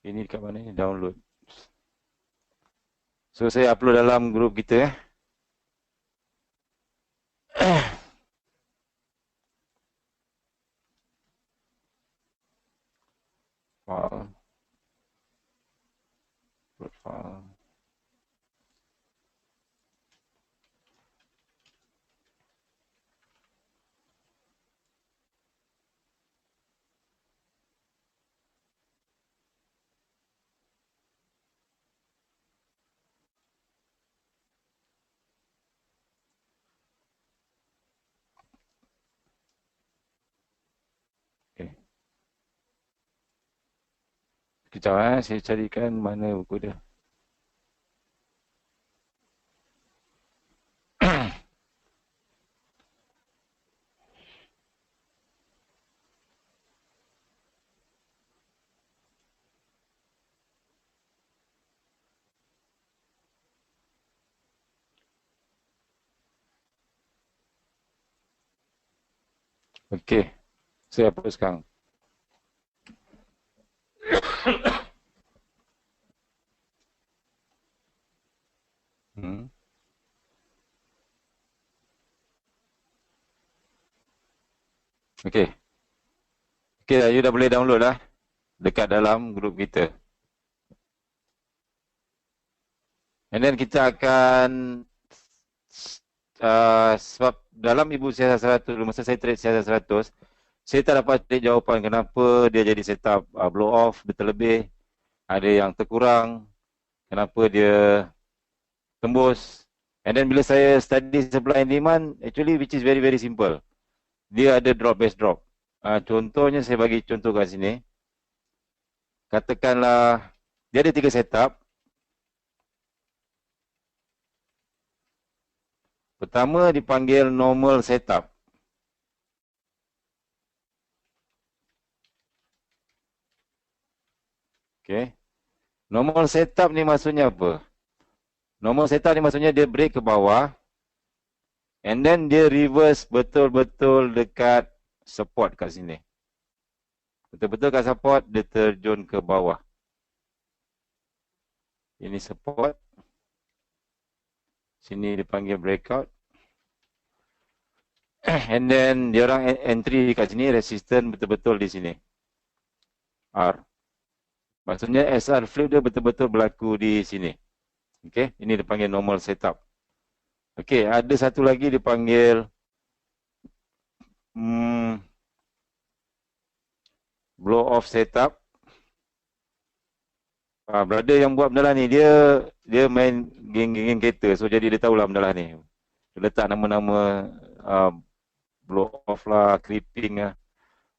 Ini kat mana ni? Download. So saya upload dalam grup kita. File. Upload file. Sekejap saya carikan mana buku dia. Okey. Saya upload sekarang. Okey. Okey, you dah boleh download dah dekat dalam grup kita. And then kita akan sebab dalam Ibu Siasat 100, masa saya trade Siasat 100, saya tak dapat cari jawapan kenapa dia jadi setup blow off terlebih, ada yang terkurang, kenapa dia tembus. And then bila saya study supply and demand, actually which is very very simple. Dia ada drop base drop. Contohnya saya bagi contoh kat sini. Katakanlah dia ada 3 setup. Pertama dipanggil normal setup. Okay. Normal setup ni maksudnya apa? Normal setup ni maksudnya dia break ke bawah. And then dia reverse betul-betul dekat support kat sini. Betul-betul kat support, dia terjun ke bawah. Ini support. Sini dipanggil breakout. And then dia orang entry kat sini, resistance betul-betul di sini. R. Maksudnya SR flip dia betul-betul berlaku di sini. Okay, ini dipanggil normal setup. Okay, ada satu lagi dipanggil blow off setup. Brother yang buat benda ni, dia main geng-geng kereta. So jadi dia tahulah benda ni. Dia letak nama-nama blow off lah, creeping lah.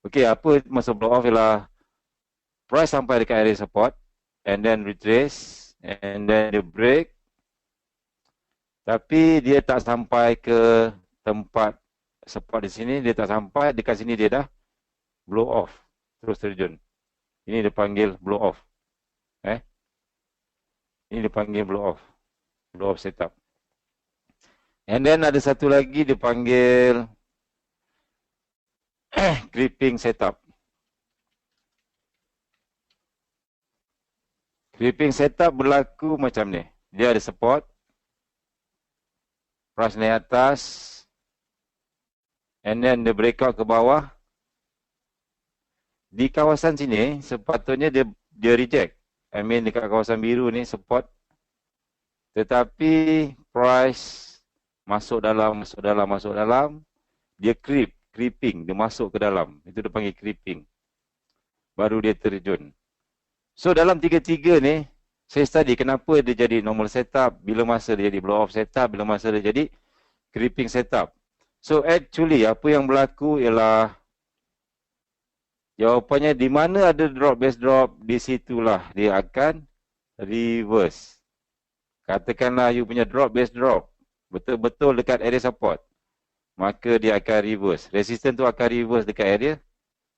Okay, apa maksud blow off ialah price sampai dekat area support and then retrace and then dia break. Tapi dia tak sampai ke tempat support di sini, dia tak sampai, dekat sini dia dah blow off, terus terjun. Ini dipanggil blow off. Ini dipanggil blow off setup. And then ada satu lagi dipanggil creeping setup. Creeping setup berlaku macam ni. Dia ada support, price naik atas, and then dia breakout ke bawah. Di kawasan sini sepatutnya dia reject. I mean dekat kawasan biru ni support. Tetapi price masuk dalam, dia creeping, dia masuk ke dalam. Itu dia panggil creeping. Baru dia terjun. So dalam tiga-tiga ni saya study kenapa dia jadi normal setup, bila masa dia jadi blow off setup, bila masa dia jadi creeping setup. So actually apa yang berlaku ialah jawapannya di mana ada drop base drop, di situlah dia akan reverse. Katakanlah you punya drop base drop betul-betul dekat area support, maka dia akan reverse. Resistance tu akan reverse dekat area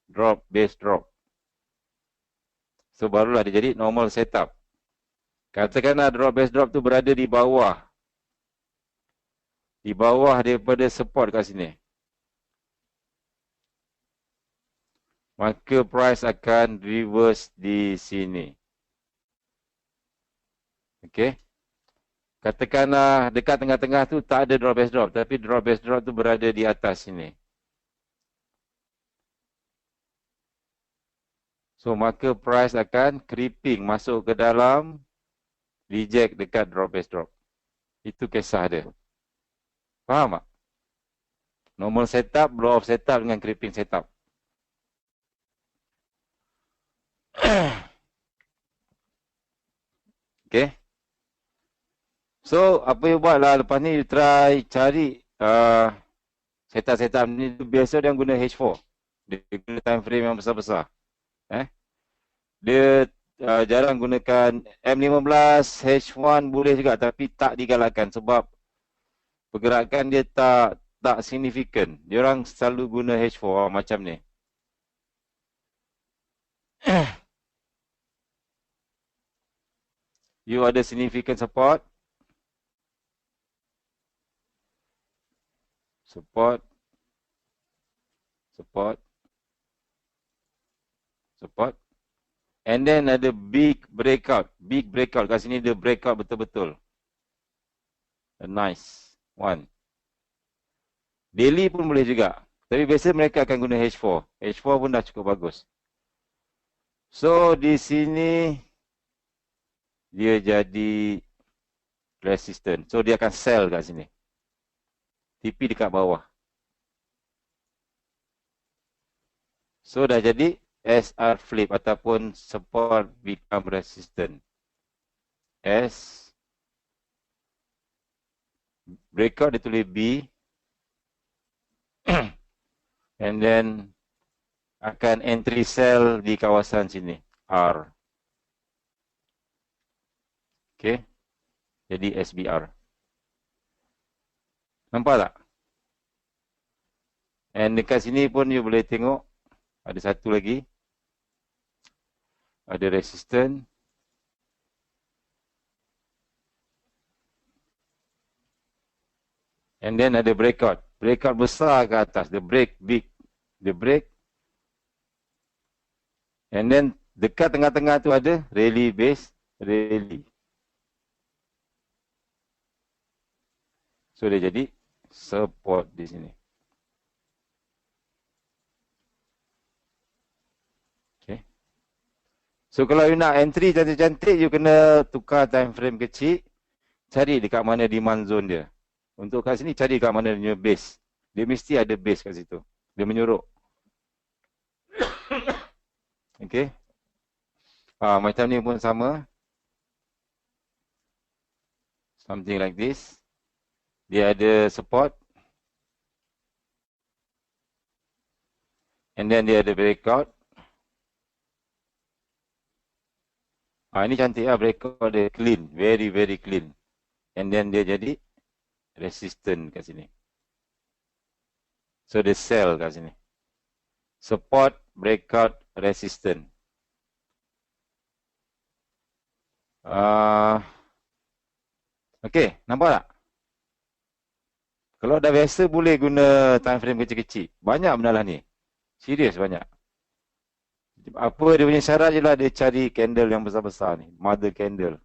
drop base drop. So barulah dia jadi normal setup. Katakanlah drop base drop tu berada di bawah. Di bawah daripada support kat sini. Maka price akan reverse di sini. Okey. Katakanlah dekat tengah-tengah tu tak ada drop base drop, tapi drop base drop tu berada di atas sini. So maka price akan creeping masuk ke dalam reject dekat drop base drop. Itu kisah dia. Faham tak? Normal setup, blow off setup dengan creeping setup. Okay. So apa you buat lah lepas ni, you try cari setup-setup ni. Biasa dia guna H4. Dia guna time frame yang besar-besar. Dia jarang gunakan M15, H1 boleh juga, tapi tak digalakkan sebab pergerakan dia tak signifikan. Dia orang selalu guna H4 macam ni. You ada significant support. Support. And then ada big breakout. Big breakout. Kat sini dia breakout betul-betul. A nice one. Daily pun boleh juga. Tapi biasa mereka akan guna H4. H4 pun dah cukup bagus. So di sini dia jadi resistant. So dia akan sell kat sini. TP dekat bawah. So dah jadi SR flip ataupun support become resistant. S breakout dia tulis B and then akan entry sell di kawasan sini R. Okay. Jadi SBR. Nampak tak? And dekat sini pun you boleh tengok ada satu lagi. Ada resistance. And then ada breakout. Breakout besar ke atas. The break big. The break. And then dekat tengah-tengah tu ada rally base. Rally. So dia jadi support di sini. So kalau you nak entry cantik-cantik, you kena tukar time frame kecil. Cari dekat mana demand zone dia. Untuk kat sini, cari dekat mana dia base. Dia mesti ada base kat situ. Dia menyuruk. Okay. Macam ni pun sama. Something like this. Dia ada support. And then dia ada breakout. Ini cantik lah, breakout dia clean, very very clean. And then dia jadi resistant kat sini. So dia sell kat sini. Support, breakout, resistant. Okay, nampak tak? Kalau dah biasa boleh guna time frame kecil-kecil. Banyak benda lah ni. Serius banyak. Apa dia punya syarat je lah, dia cari candle yang besar-besar ni. Mother candle.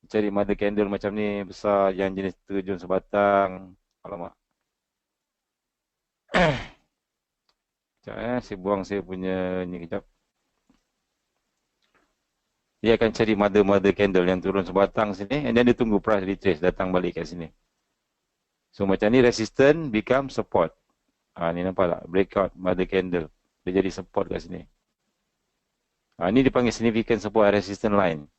Cari mother candle macam ni besar, yang jenis terjun sebatang. Alamak. Sekejap saya buang saya punya ni kejap. Dia akan cari mother candle yang turun sebatang sini. And then dia tunggu price retrace datang balik kat sini. So macam ni resistant become support. Ni nampak tak? Breakout mother candle. Dia jadi support kat sini. Ni dipanggil significant support resistance line.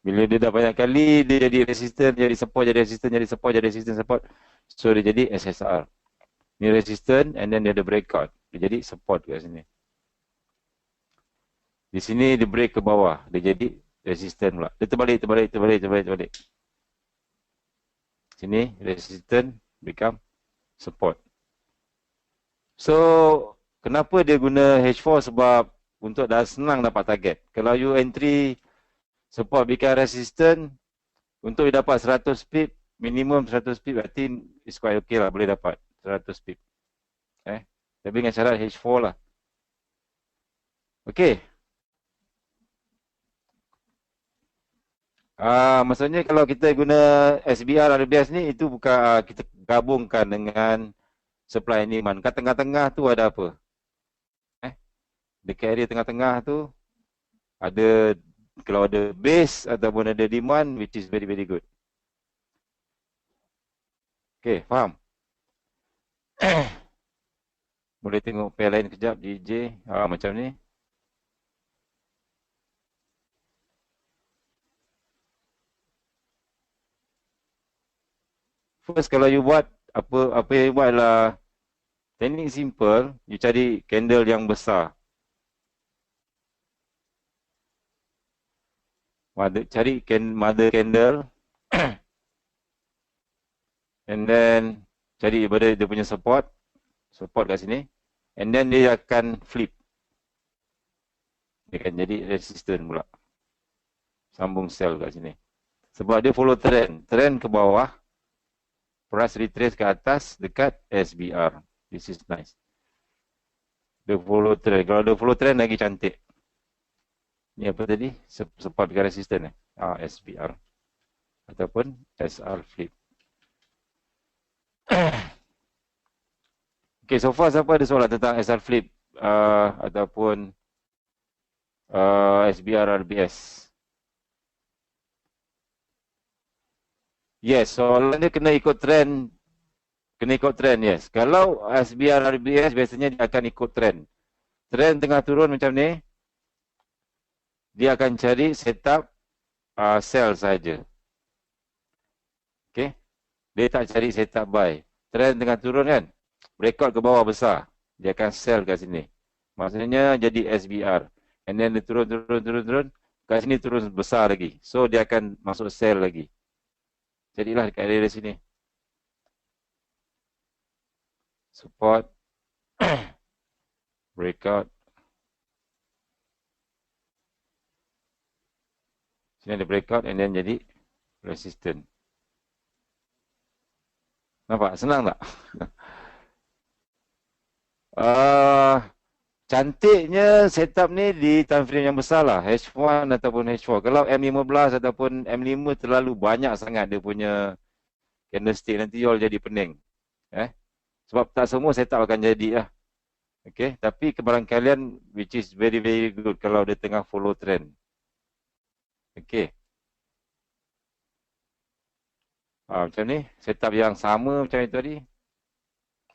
Bila dia dah banyak kali, dia jadi resistant, jadi support, jadi resistant, jadi support, jadi resistant, support. So dia jadi SSR. Ni resistance and then dia ada breakout. Dia jadi support kat sini. Di sini dia break ke bawah. Dia jadi resistance pula. Dia terbalik. Sini resistance become support. So, kenapa dia guna H4? Sebab untuk dah senang dapat target. Kalau you entry support become resistance, untuk you dapat 100 pip, minimum 100 pip, I think it's quite okay lah, boleh dapat 100 pip. Tapi dengan syarat H4 lah. Okay. Maksudnya kalau kita guna SBR RBS ni, itu bukan kita gabungkan dengan supply and demand. Kat tengah-tengah tu ada apa? Dekat area tengah-tengah tu ada, kalau ada base ataupun ada demand, which is very very good. Okay, faham? Boleh tengok pair lain kejap, DJ. Macam ni. First, kalau you buat apa yang you buat adalah teknik simple, you cari candle yang besar. Cari mother candle and then cari daripada dia punya support kat sini, and then dia akan flip, dia akan jadi resistance pula, sambung sell kat sini sebab dia follow trend ke bawah, price retrace ke atas dekat SBR. This is nice, dia follow trend. Kalau dia follow trend lagi cantik. Ni apa tadi? Support ke resistance SBR ataupun SR flip. Okay, so far siapa ada soalan tentang SR flip ataupun SBR RBS? Yes, soalan dia kena ikut trend. Yes. Kalau SBR RBS biasanya dia akan ikut trend. Trend tengah turun macam ni, dia akan cari setup sell saja. Okay. Dia tak cari setup buy. Trend tengah turun kan, breakout ke bawah besar, dia akan sell kat sini. Maksudnya jadi SBR. And then dia turun. Kat sini turun besar lagi. So dia akan masuk sell lagi. Jadilah dekat area sini. Support. Breakout. Sini ada breakout and then jadi resistance. Nampak? Senang tak? Cantiknya setup ni di time frame yang besar lah. H1 ataupun H4. Kalau M15 ataupun M5 terlalu banyak sangat dia punya candlestick, nanti you all jadi pening. Sebab tak semua setup akan jadi lah. Okay. Tapi kebarangkalian which is very very good kalau dia tengah follow trend. Okay. Macam ni, setup yang sama macam itu tadi.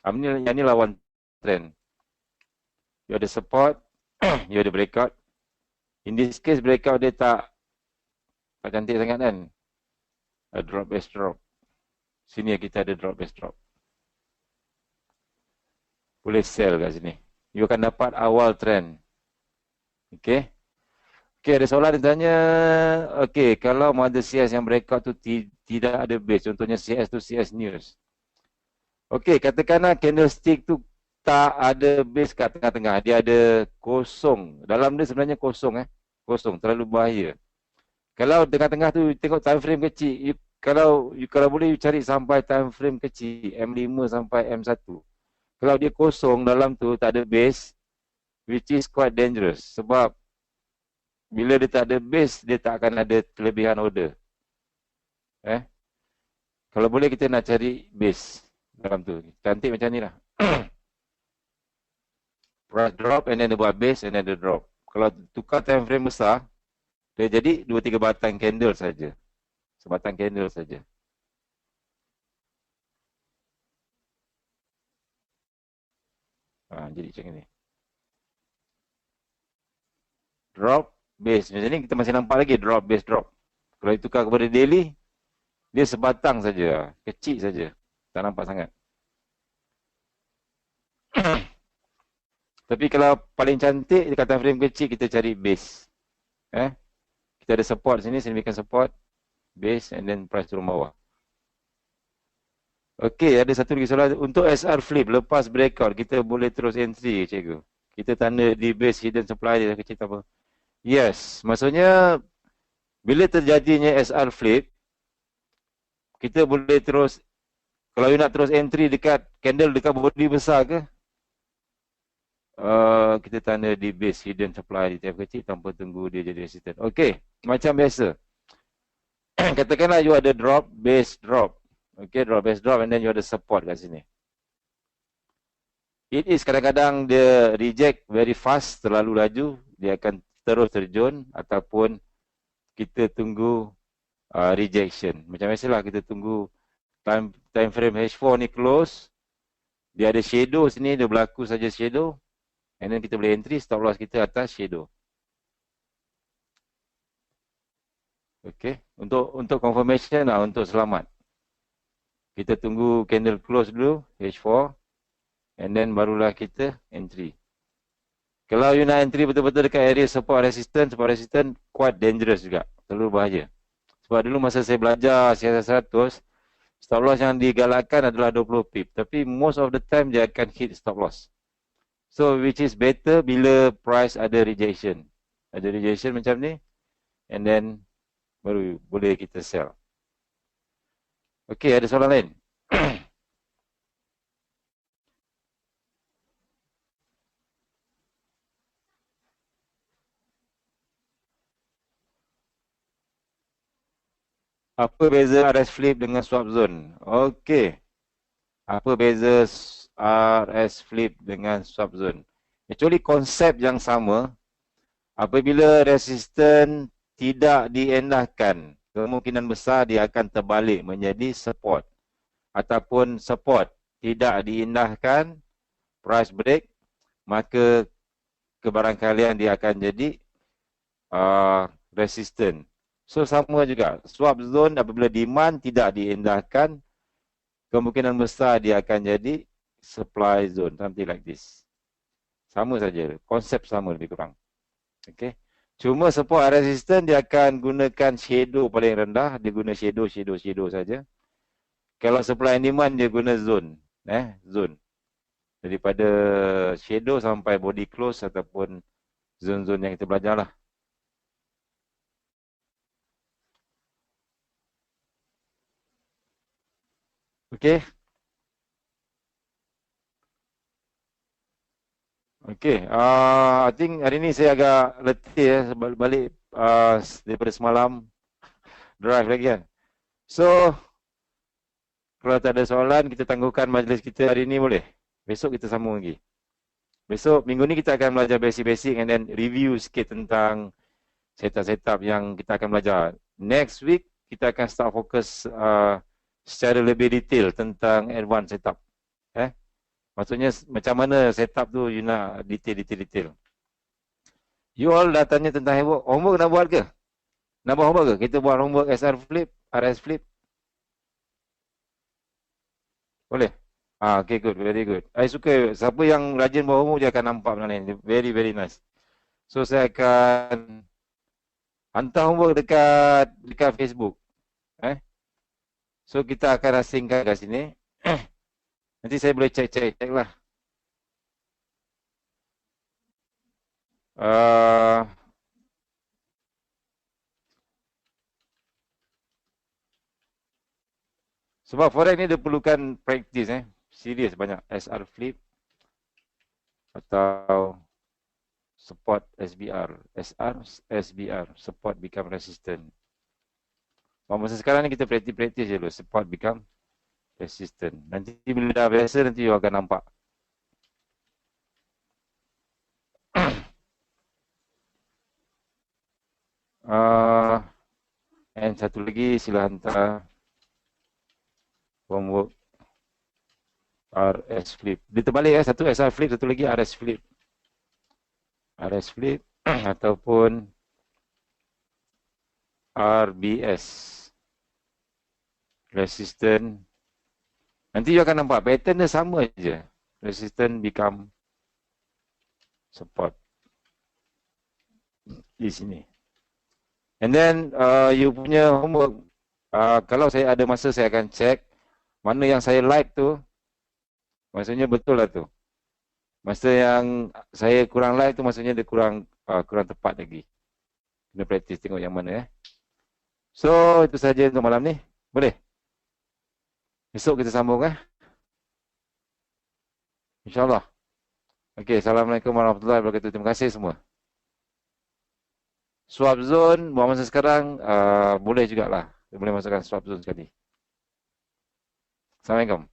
Yang ni lawan trend. You ada support, you ada breakout. In this case, breakout dia tak cantik sangat kan. A drop base drop. Sini kita ada drop base drop. Boleh sell kat sini. You akan dapat awal trend. Okay. Okay, ada soalan dia tanya, okay, kalau mother CS yang breakout tu tidak ada base, contohnya CS tu CS News. Okay, katakanlah candlestick tu tak ada base kat tengah-tengah, dia ada kosong. Dalam dia sebenarnya kosong, kosong, terlalu bahaya. Kalau tengah-tengah tu tengok time frame kecil, kalau boleh you cari sampai time frame kecil, M5 sampai M1. Kalau dia kosong dalam tu tak ada base, which is quite dangerous. Sebab bila dia tak ada base, dia tak akan ada kelebihan order. Kalau boleh kita nak cari base dalam tu. Cantik macam ni lah. Price drop and then dia buat base and then dia drop. Kalau tukar time frame besar, dia jadi 2-3 batang candle saja. Sebatang candle saja. Jadi macam ni. Drop, base. Macam ni kita masih nampak lagi drop, base, drop. Kalau ditukar kepada daily, dia sebatang saja. Kecil saja. Tak nampak sangat. Tapi kalau paling cantik dekat time frame kecil kita cari base. Kita ada support sini, significant support, base and then price turun bawah. Okey, ada satu lagi soalan. Untuk SR flip, lepas breakout, kita boleh terus entry, cikgu. Kita tanda di base hidden supply dia kecil apa. Yes, maksudnya bila terjadinya SR flip, kita boleh terus, kalau you nak terus entry dekat candle dekat body besar ke, kita tanda di base hidden supply di tiap kecil tanpa tunggu dia jadi resistant. Okey, macam biasa. Katakanlah you ada drop, base drop. Okay, drop, base drop and then you ada support kat sini. It is kadang-kadang dia reject very fast, terlalu laju, dia akan terus terjun ataupun kita tunggu rejection. Macam biasalah kita tunggu time frame H4 ni close, dia ada shadow sini, dia berlaku saja shadow and then kita boleh entry, stop loss kita atas shadow. Okay, untuk confirmation lah, untuk selamat. Kita tunggu candle close dulu, H4 and then barulah kita entry. Kalau you nak entry betul-betul dekat area support resistance quite dangerous juga. Terlalu bahaya. Sebab dulu masa saya belajar CSR 100, stop loss yang digalakkan adalah 20 pip. Tapi most of the time dia akan hit stop loss. So which is better bila price ada rejection. Ada rejection macam ni and then baru boleh kita sell. Okey, ada soalan lain? Apa beza RS flip dengan swap zone? Okey. Apa beza RS flip dengan swap zone? Actually konsep yang sama. Apabila resisten tidak diendahkan, kemungkinan besar dia akan terbalik menjadi support. Ataupun support tidak diindahkan, price break, maka kebarangkalian dia akan jadi resisten. So sama juga, swap zone apabila demand tidak diindahkan, kemungkinan besar dia akan jadi supply zone, something like this. Sama saja, konsep sama lebih kurang. Okay. Cuma support resistance dia akan gunakan shadow paling rendah, dia guna shadow saja. Kalau supply and demand dia guna zone, zone. Daripada shadow sampai body close ataupun zone-zone yang kita belajar lah. Okay. Okay. I think hari ni saya agak letih ya, balik daripada semalam drive lagi kan. So, kalau tak ada soalan, kita tangguhkan majlis kita hari ni boleh? Besok kita sambung lagi. Besok, minggu ni kita akan belajar basic-basic and then review sikit tentang setup-setup yang kita akan belajar. Next week, kita akan start fokus secara lebih detail tentang advanced setup. Maksudnya macam mana setup tu you nak detail. You all dah tanya tentang homework nak buat ke? Nak buat homework ke? Kita buat homework SR flip, RS flip. Boleh? Okay, good, very good. I suka, siapa yang rajin buat homework dia akan nampak benda ni. Very, very nice. So, saya akan hantar homework dekat Facebook. So, kita akan asingkan kat sini. Nanti saya boleh check lah. Sebab forex ni dia perlukan practice serius banyak. SR flip atau support SBR. SR, SBR. Support become resistant. Masa sekarang ni kita practice je dulu. Support become resistant. Nanti bila dah biasa nanti you akan nampak. And satu lagi sila hantar homework RS flip. Dia terbalik satu SR flip, satu lagi RS flip. RS flip ataupun RBS. Resistant. Nanti you akan nampak pattern dia sama je. resistance become support di sini. And then you punya homework, kalau saya ada masa saya akan check mana yang saya like tu, maksudnya betul lah tu. Masa yang saya kurang like tu maksudnya dia kurang tepat lagi. Kena practice tengok yang mana. So itu saja untuk malam ni. Boleh? Esok kita sambung InsyaAllah. Okey, Assalamualaikum warahmatullahi wabarakatuh. Terima kasih semua. Swap zone, buat masa sekarang, boleh jugalah. Boleh masukkan swap zone sekali. Assalamualaikum.